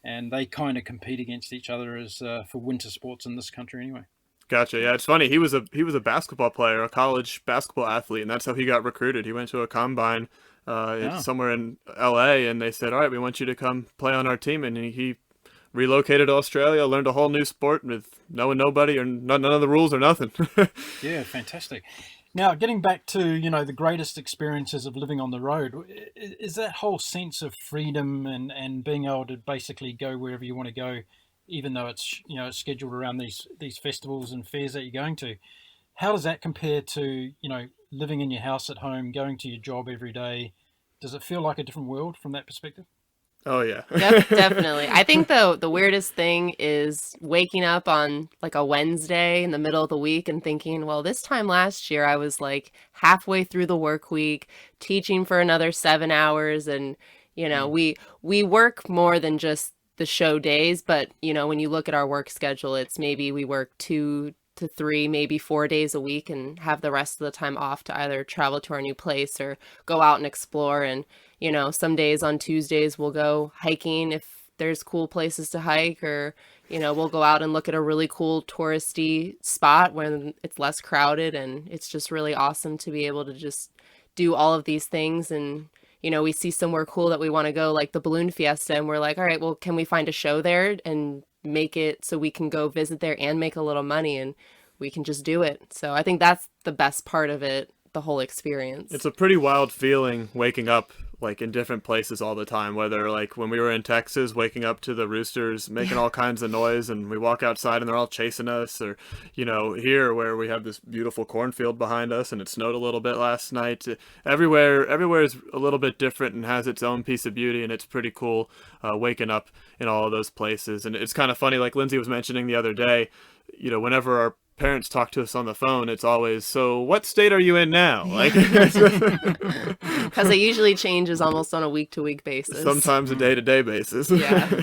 And they kind of compete against each other as for winter sports in this country, anyway. Gotcha. Yeah, it's funny. He was a basketball player, a college basketball athlete, and that's how he got recruited. He went to a combine somewhere in LA, and they said, "All right, we want you to come play on our team." And he relocated to Australia, learned a whole new sport with knowing nobody or none of the rules or nothing. Yeah, fantastic. Now, getting back to the greatest experiences of living on the road, is that whole sense of freedom and being able to basically go wherever you want to go, even though it's scheduled around these festivals and fairs that you're going to. How does that compare to living in your house at home, going to your job every day? Does it feel like a different world from that perspective? Oh yeah. Definitely. I think though the weirdest thing is waking up on like a Wednesday in the middle of the week and thinking, well, this time last year I was like halfway through the work week, teaching for another 7 hours, and we work more than just the show days, but when you look at our work schedule, it's maybe we work 2 to 3, maybe 4 days a week, and have the rest of the time off to either travel to our new place or go out and explore. And some days on Tuesdays we'll go hiking if there's cool places to hike, or we'll go out and look at a really cool touristy spot when it's less crowded, and it's just really awesome to be able to just do all of these things. And we see somewhere cool that we want to go, like the balloon fiesta, and we're like, all right, well, can we find a show there and make it so we can go visit there and make a little money, and we can just do it. So I think that's the best part of it, the whole experience. It's a pretty wild feeling waking up like in different places all the time, whether like when we were in Texas, waking up to the roosters making all kinds of noise, and we walk outside and they're all chasing us, or here where we have this beautiful cornfield behind us and it snowed a little bit last night. Everywhere is a little bit different and has its own piece of beauty, and it's pretty cool waking up in all of those places. And it's kind of funny, like Lindsay was mentioning the other day, whenever our parents talk to us on the phone, it's always, so what state are you in now? Like, because it usually changes almost on a week-to-week basis. Sometimes a day-to-day basis. Yeah.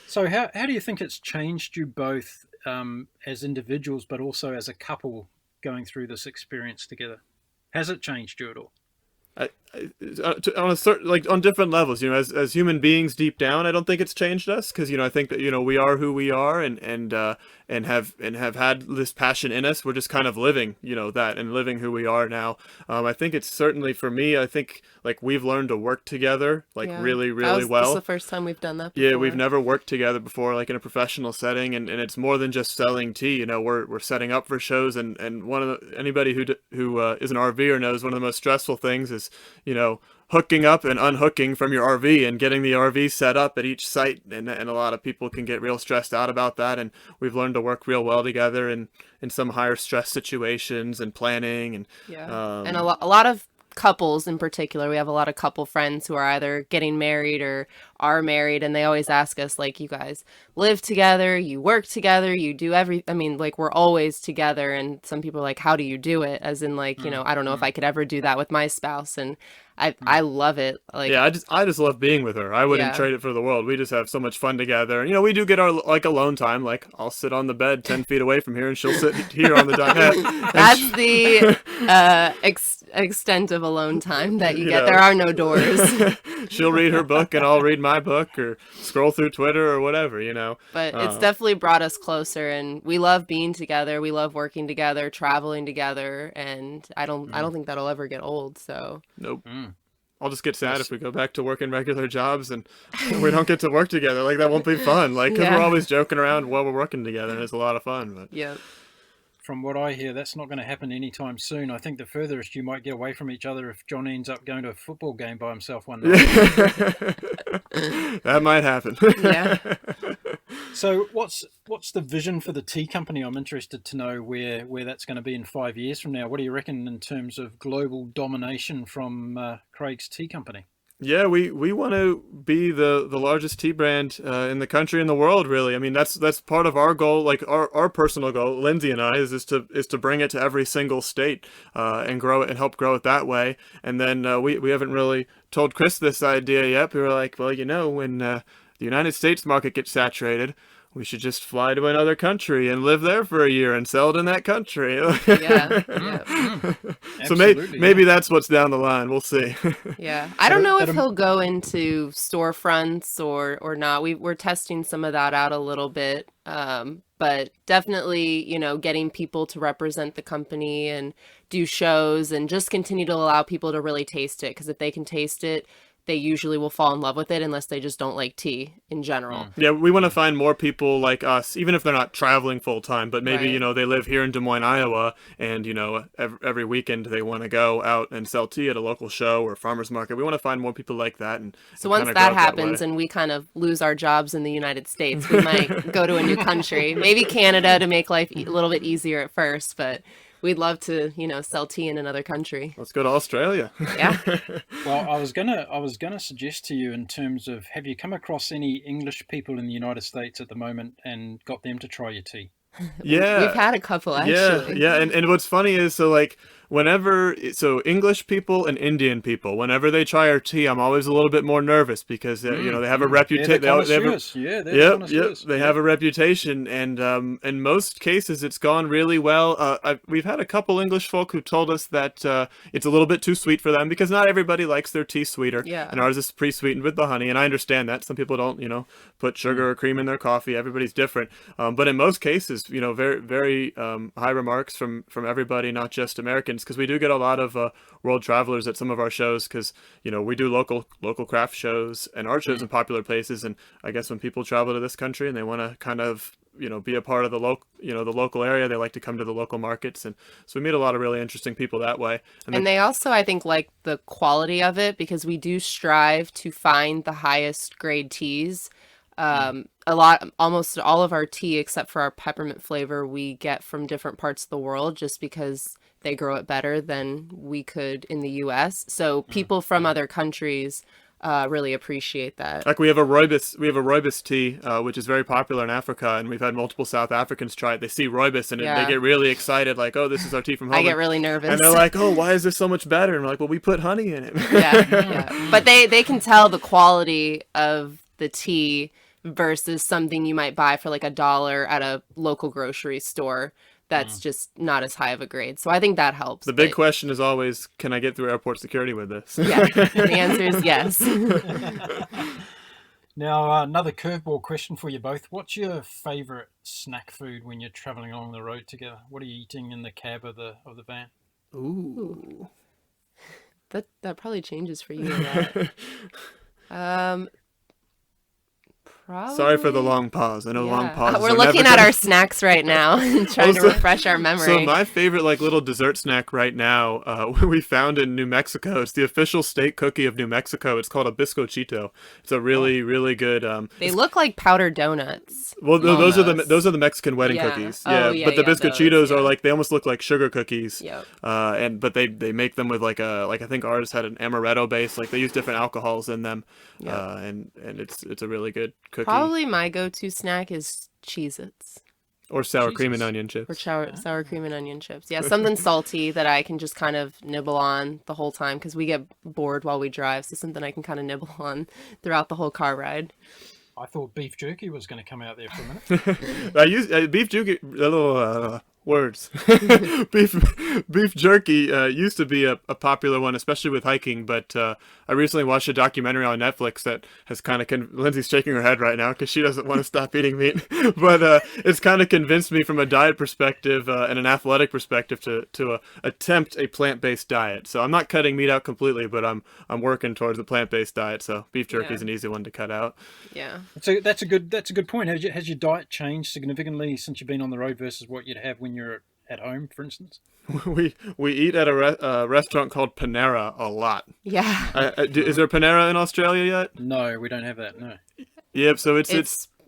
So how do you think it's changed you both as individuals, but also as a couple going through this experience together? Has it changed you at all? On a certain, like on different levels, as human beings deep down, I don't think it's changed us, because I think that we are who we are, and have had this passion in us. We're just kind of living that, and living who we are now. I think it's certainly, for me, I think like we've learned to work together really well. This is the first time we've done that before. Yeah, we've never worked together before, like in a professional setting, and it's more than just selling tea. We're setting up for shows, and anybody who is an RVer knows one of the most stressful things is hooking up and unhooking from your RV and getting the RV set up at each site, and a lot of people can get real stressed out about that, and we've learned to work real well together in some higher stress situations and planning, and and a lot of couples in particular. We have a lot of couple friends who are either getting married or are married, and they always ask us, like, you guys live together, you work together, you do we're always together. And some people are like, how do you do it? As in, like, I don't know if I could ever do that with my spouse. And I love it. Like, yeah, I just love being with her. I wouldn't trade it for the world. We just have so much fun together. We do get our like alone time. Like, I'll sit on the bed 10 feet away from here, and she'll sit here on the dinette. That's the extent of alone time that you get. There are no doors. She'll read her book, and I'll read my book, or scroll through Twitter or whatever. But it's definitely brought us closer, and we love being together. We love working together, traveling together, and I don't think that'll ever get old. So nope. I'll just get sad if we go back to working regular jobs and we don't get to work together. Like, that won't be fun. Like, because we're always joking around while we're working together, and it's a lot of fun. But yeah. From what I hear, that's not going to happen anytime soon. I think the furthest you might get away from each other if John ends up going to a football game by himself one night. That might happen. Yeah. So what's the vision for the tea company? I'm interested to know where that's going to be in 5 years from now. What do you reckon in terms of global domination from Craig's tea company? Yeah, we want to be the largest tea brand in the country and the world, really. I mean, that's part of our goal, like our personal goal, Lindsay and I, is to bring it to every single state and grow it and help grow it that way. And then we haven't really told Chris this idea yet. We were like, well, when the United States market gets saturated, we should just fly to another country and live there for a year and sell it in that country. Yeah. So maybe that's what's down the line. We'll see. Yeah. I don't know if he'll go into storefronts or not. We're testing some of that out a little bit. But definitely, getting people to represent the company and do shows and just continue to allow people to really taste it. Because if they can taste it, they usually will fall in love with it, unless they just don't like tea in general. Yeah, we want to find more people like us, even if they're not traveling full time, but maybe, they live here in Des Moines, Iowa, and, every weekend they want to go out and sell tea at a local show or farmer's market. We want to find more people like that. So once that happens and we kind of lose our jobs in the United States, we might go to a new country, maybe Canada, to make life a little bit easier at first, but we'd love to, sell tea in another country. Let's go to Australia. Yeah. Well, I was gonna suggest to you in terms of, have you come across any English people in the United States at the moment and got them to try your tea? We've Yeah. had a couple Yeah, actually. yeah, and what's funny is so like so English people and Indian people, whenever they try our tea, I'm always a little bit more nervous because they have a They're the reputation. They have a, connoisseurs. Yeah, they're the yep, connoisseurs. they Yep. have a reputation, and in most cases, it's gone really well. We've had a couple English folk who told us that it's a little bit too sweet for them because not everybody likes their tea sweeter, Yeah. and ours is pre-sweetened with the honey, and I understand that some people don't, put sugar or cream in their coffee. Everybody's different, but in most cases, very, very high remarks from everybody, not just Americans, because we do get a lot of world travelers at some of our shows because we do local craft shows and art shows in popular places, and I guess when people travel to this country and they want to kind of be a part of the local area, they like to come to the local markets, and so we meet a lot of really interesting people that way. And they also, I think, like the quality of it because we do strive to find the highest grade teas. Almost all of our tea, except for our peppermint flavor, we get from different parts of the world just because they grow it better than we could in the US. So people from other countries really appreciate that. Like we have a rooibos tea, which is very popular in Africa, and we've had multiple South Africans try it. They see rooibos and Yeah. they get really excited, like, "Oh, this is our tea from home." I get really nervous. And they're like, "Oh, why is this so much better?" And we're like, "Well, we put honey in it." Yeah. But they can tell the quality of the tea versus something you might buy for like $1 at a local grocery store that's just not as high of a grade. So I think that helps. The big question is always, can I get through airport security with this? Yeah, the answer is yes. Now, another curveball question for you both. What's your favorite snack food when you're traveling along the road together? What are you eating in the cab of the van? Ooh. That probably changes for you a lot. Probably. Sorry for the long pause. I know long pauses. We're are looking never at good. our snacks right now and trying to refresh our memory. So my favorite little dessert snack right now, we found in New Mexico. It's the official state cookie of New Mexico. It's called a bizcochito. It's a really, really good. They look like powdered donuts. Well, those almost. are the Mexican wedding cookies. Oh, But the bizcochitos those, are like, they almost look like sugar cookies. Yep. But they make them with like I think ours had an amaretto base. Like they use different alcohols in them. Yep. And it's a really good cookie. Probably my go-to snack is Cheez-Its. Or sour cream and Jesus. onion chips. Or sour cream and onion chips. Yeah, something salty that I can just kind of nibble on the whole time because we get bored while we drive. So something I can kind of nibble on throughout the whole car ride. I thought beef jerky was going to come out there for a minute. I use beef jerky. Words. beef jerky used to be a popular one, especially with hiking. But I recently watched a documentary on Netflix that has kind of Lindsay's shaking her head right now because she doesn't want to stop eating meat. But it's kind of convinced me from a diet perspective and an athletic perspective to attempt a plant-based diet. So I'm not cutting meat out completely, but I'm working towards a plant-based diet. So beef jerky is an easy one to cut out. Yeah. So that's a good point. Has your diet changed significantly since you've been on the road versus what you'd have when you're at home, for instance? We eat at a restaurant called Panera a lot. Yeah. Is there Panera in Australia yet? No, we don't have that. No. Yep. So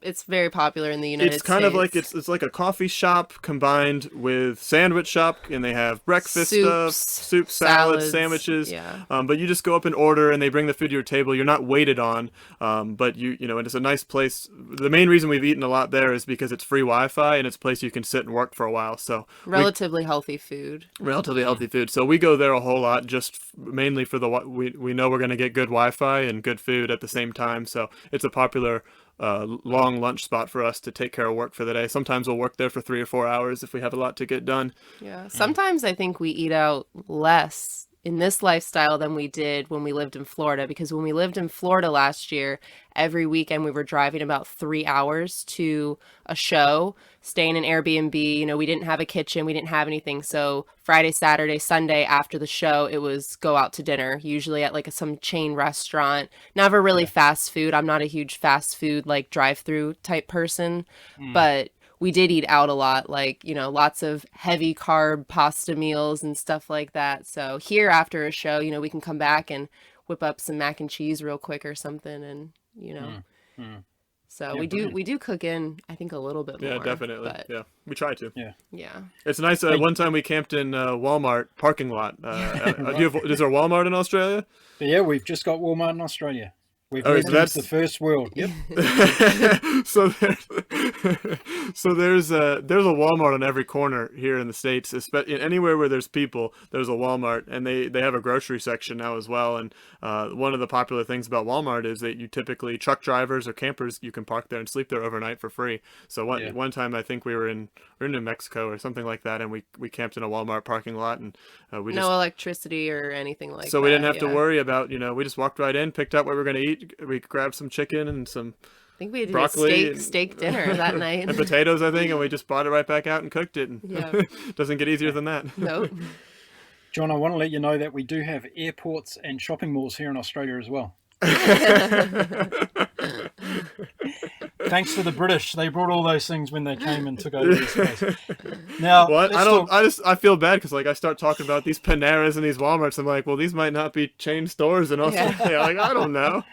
It's very popular in the United States. it's kind of like it's like a coffee shop combined with sandwich shop, and they have breakfast stuff, soup, salads, sandwiches. Yeah. But you just go up and order, and they bring the food to your table. You're not waited on, but and it's a nice place. The main reason we've eaten a lot there is because it's free Wi-Fi, and it's a place you can sit and work for a while. So relatively healthy food. Relatively healthy food. So we go there a whole lot, just mainly for we know we're going to get good Wi-Fi and good food at the same time. So it's a popular long lunch spot for us to take care of work for the day. Sometimes we'll work there for 3 or 4 hours if we have a lot to get done. Yeah. Sometimes I think we eat out less in this lifestyle than we did when we lived in Florida, because when we lived in Florida last year, every weekend we were driving about 3 hours to a show, staying in Airbnb. We didn't have a kitchen, we didn't have anything. So Friday, Saturday, Sunday after the show, it was go out to dinner, usually at like some chain restaurant. Never really fast food. I'm not a huge fast food like drive-through type person, but we did eat out a lot, like, lots of heavy carb pasta meals and stuff like that. So here after a show, we can come back and whip up some mac and cheese real quick or something and, So Yeah, we brilliant. do cook in, I think, a little bit Yeah, more. definitely. But Yeah, we try to. Yeah. yeah. It's nice. Hey, One time we camped in Walmart parking lot. right. Is there a Walmart in Australia? But yeah, we've just got Walmart in Australia. We've Oh, moved so into the that's first world. Yep. so there's there's a Walmart on every corner here in the States. Anywhere where there's people, there's a Walmart, and they have a grocery section now as well. And one of the popular things about Walmart is that you typically, truck drivers or campers, you can park there and sleep there overnight for free. So Yeah. one time I think we were in New Mexico or something like that, and we camped in a Walmart parking lot, and we No just electricity or anything like so that. we didn't have to Yeah. worry about, we just walked right in, picked up what we were going to eat. We grabbed some chicken and some I think we did a broccoli steak dinner that night. and potatoes, I think, and we just brought it right back out and cooked it. And Yeah. doesn't get easier than that. Nope. John, I want to let you know that we do have airports and shopping malls here in Australia as well. Thanks to the British, they brought all those things when they came and took over this place. Now, What? let's talk- I feel bad because I start talking about these Paneras and these Walmarts. I'm like, well, these might not be chain stores in Australia. Yeah. Like, I don't know.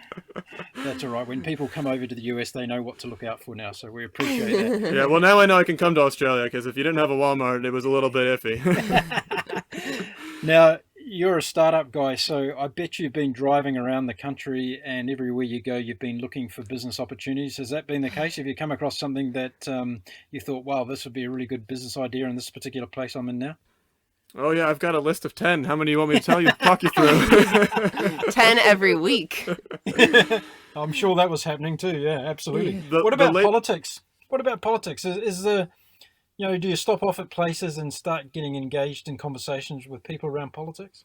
That's all right. When people come over to the US, they know what to look out for now, so we appreciate that. Yeah, well, now I know I can come to Australia because if you didn't have a Walmart, it was a little bit iffy. Now, you're a startup guy, so I bet you've been driving around the country, and everywhere you go, you've been looking for business opportunities. Has that been the case? Have you come across something that you thought, wow, this would be a really good business idea in this particular place I'm in now? Oh yeah, I've got a list of 10. How many do you want me to talk you through? 10 every week. I'm sure that was happening too. Yeah, absolutely. The- What about the late- politics? What about politics? Is the, do you stop off at places and start getting engaged in conversations with people around politics?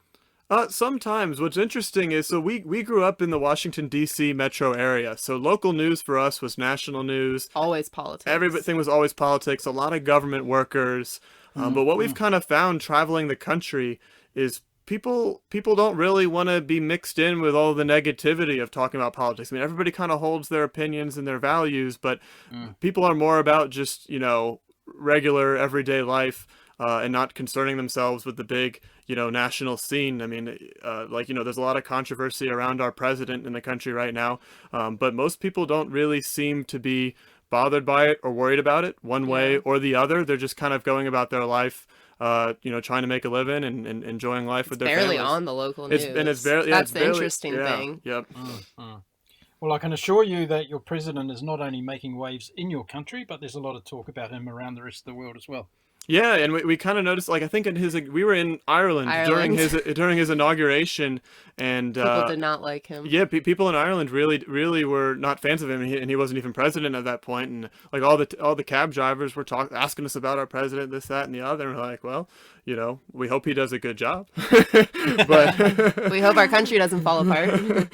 Sometimes. What's interesting is, so we grew up in the Washington, D.C. metro area. So local news for us was national news. Always politics. Everything was always politics, a lot of government workers. But what we've kind of found traveling the country is people don't really want to be mixed in with all the negativity of talking about politics. I mean, everybody kind of holds their opinions and their values, but people are more about just, regular everyday life and not concerning themselves with the big, national scene. I mean, there's a lot of controversy around our president in the country right now, but most people don't really seem to be bothered by it or worried about it one way or the other. They're just kind of going about their life, trying to make a living and enjoying life with their barely families. on the local news. It's barely. That's it's the barely, interesting thing. Yep. Well, I can assure you that your president is not only making waves in your country, but there's a lot of talk about him around the rest of the world as well. Yeah, and we kind of noticed, I think we were in Ireland. during his inauguration, and People did not like him. yeah, people in Ireland really were not fans of him, and he wasn't even president at that point. And all the cab drivers were asking us about our president, this, that, and the other. And we're like, well, we hope he does a good job, but We hope our country doesn't fall apart.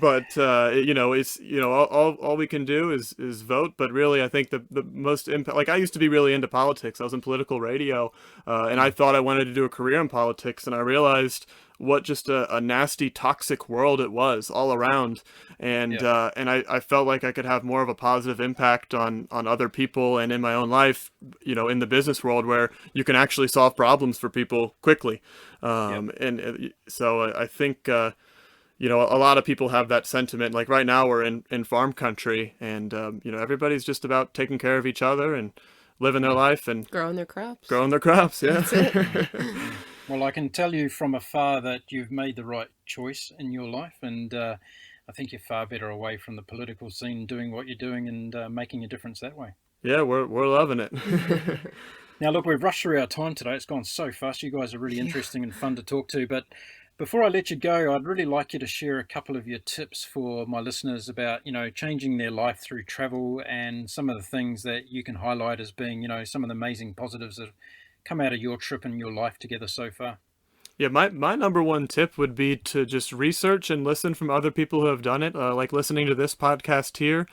but it's all we can do is vote. But really, I think the most impact, I used to be really into politics. I was in political radio, and I thought I wanted to do a career in politics, and I realized what just a nasty, toxic world it was all around. And I felt like I could have more of a positive impact on other people and in my own life, in the business world, where you can actually solve problems for people quickly. And so I think, a lot of people have that sentiment. Like right now we're in farm country, and, everybody's just about taking care of each other and living their life and Growing their crops. Yeah. That's it. Well, I can tell you from afar that you've made the right choice in your life, and I think you're far better away from the political scene doing what you're doing and making a difference that way. Yeah, we're loving it. Now, look, we've rushed through our time today. It's gone so fast. You guys are really interesting and fun to talk to. But before I let you go, I'd really like you to share a couple of your tips for my listeners about, changing their life through travel, and some of the things that you can highlight as being, some of the amazing positives that have come out of your trip and your life together so far. Yeah, my number one tip would be to just research and listen from other people who have done it, like listening to this podcast here.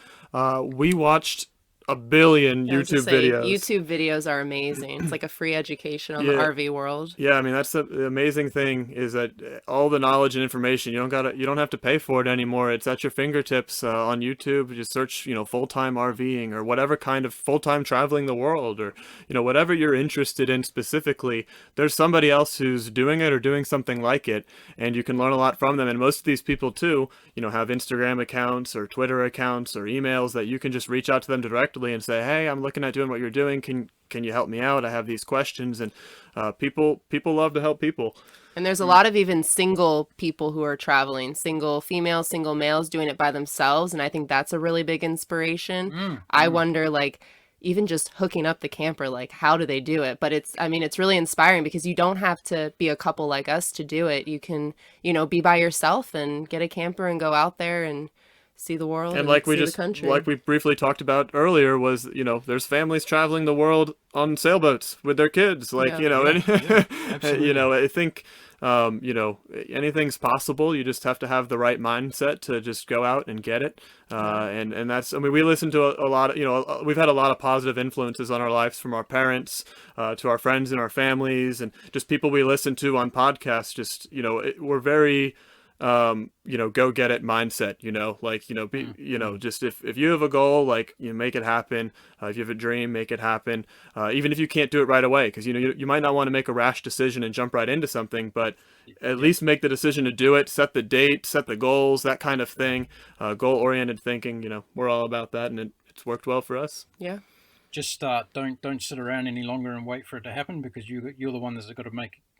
We watched a billion I was gonna YouTube say, videos. YouTube videos are amazing. It's like a free education on the Yeah. RV world. Yeah, I mean that's the amazing thing is that all the knowledge and information you don't have to pay for it anymore. It's at your fingertips on YouTube. Just search full-time RVing or whatever kind of full-time traveling the world or whatever you're interested in specifically. There's somebody else who's doing it or doing something like it, and you can learn a lot from them. And most of these people too, have Instagram accounts or Twitter accounts or emails that you can just reach out to them directly and say, hey, I'm looking at doing what you're doing. Can you help me out? I have these questions. And people love to help people. And there's a lot of even single people who are traveling, single females, single males doing it by themselves. And I think that's a really big inspiration. I wonder, like, even just hooking up the camper, like, how do they do it? But it's really inspiring because you don't have to be a couple like us to do it. You can, be by yourself and get a camper and go out there and see the world and like we see just the country. like we briefly talked about earlier was there's families traveling the world on sailboats with their kids, like I think anything's possible. You just have to have the right mindset to just go out and get it. And that's, we listen to a lot of, we've had a lot of positive influences on our lives from our parents, to our friends and our families and just people we listen to on podcasts. Just, we're very, go get it mindset, just if you have a goal, like, make it happen. If you have a dream, make it happen. Even if you can't do it right away, because, you might not want to make a rash decision and jump right into something, but at least make the decision to do it, set the date, set the goals, that kind of thing. Goal-oriented thinking, we're all about that, and it's worked well for us. Yeah. Just start. Don't sit around any longer and wait for it to happen, because you're the one that's got to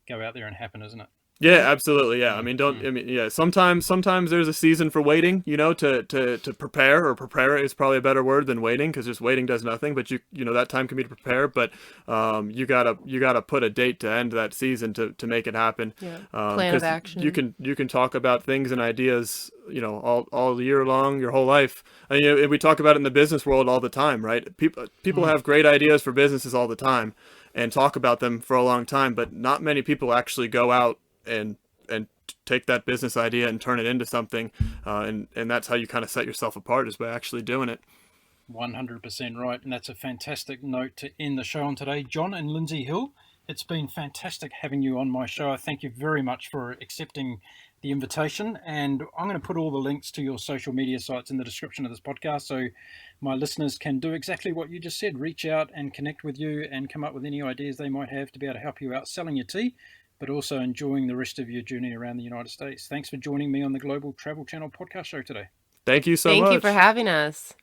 go out there and happen, isn't it? Yeah, absolutely. Yeah. Sometimes there's a season for waiting, to prepare, or prepare is probably a better word than waiting, because just waiting does nothing, but that time can be to prepare, but you gotta put a date to end that season to make it happen. Yeah. Plan of action. You can talk about things and ideas, all year long, your whole life. And we talk about it in the business world all the time, right? People have great ideas for businesses all the time and talk about them for a long time, but not many people actually go out and take that business idea and turn it into something, and that's how you kind of set yourself apart, is by actually doing it. 100% right, and that's a fantastic note to end the show on today. John and Lindsay Hill, it's been fantastic having you on my show. I thank you very much for accepting the invitation, and I'm going to put all the links to your social media sites in the description of this podcast, so my listeners can do exactly what you just said, reach out and connect with you and come up with any ideas they might have to be able to help you out selling your tea, but also enjoying the rest of your journey around the United States. Thanks for joining me on the Global Travel Channel podcast show today. Thank you so much. Thank you for having us.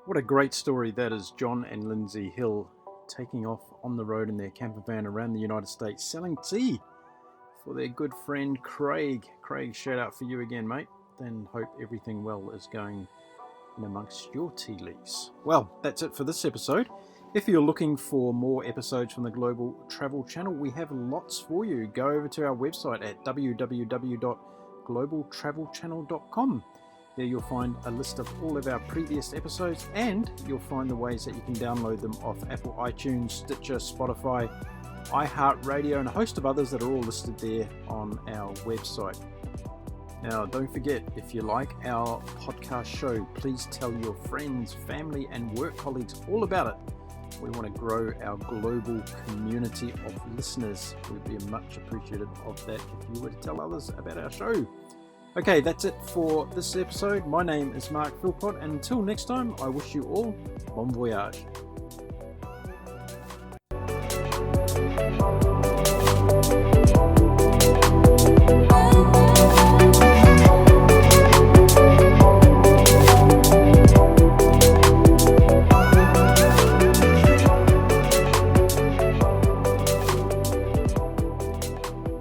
What a great story that is. John and Lindsay Hill taking off on the road in their camper van around the United States, selling tea for their good friend Craig. Craig, shout out for you again, mate. And hope everything well is going in amongst your tea leaves. Well, that's it for this episode. If you're looking for more episodes from the Global Travel Channel, we have lots for you. Go over to our website at www.globaltravelchannel.com. There you'll find a list of all of our previous episodes, and you'll find the ways that you can download them off Apple iTunes, Stitcher, Spotify, iHeartRadio, and a host of others that are all listed there on our website. Now, don't forget, if you like our podcast show, please tell your friends, family, and work colleagues all about it. We want to grow our global community of listeners. We'd be much appreciative of that if you were to tell others about our show. Okay, that's it for this episode. My name is Mark Philpott, and until next time, I wish you all bon voyage.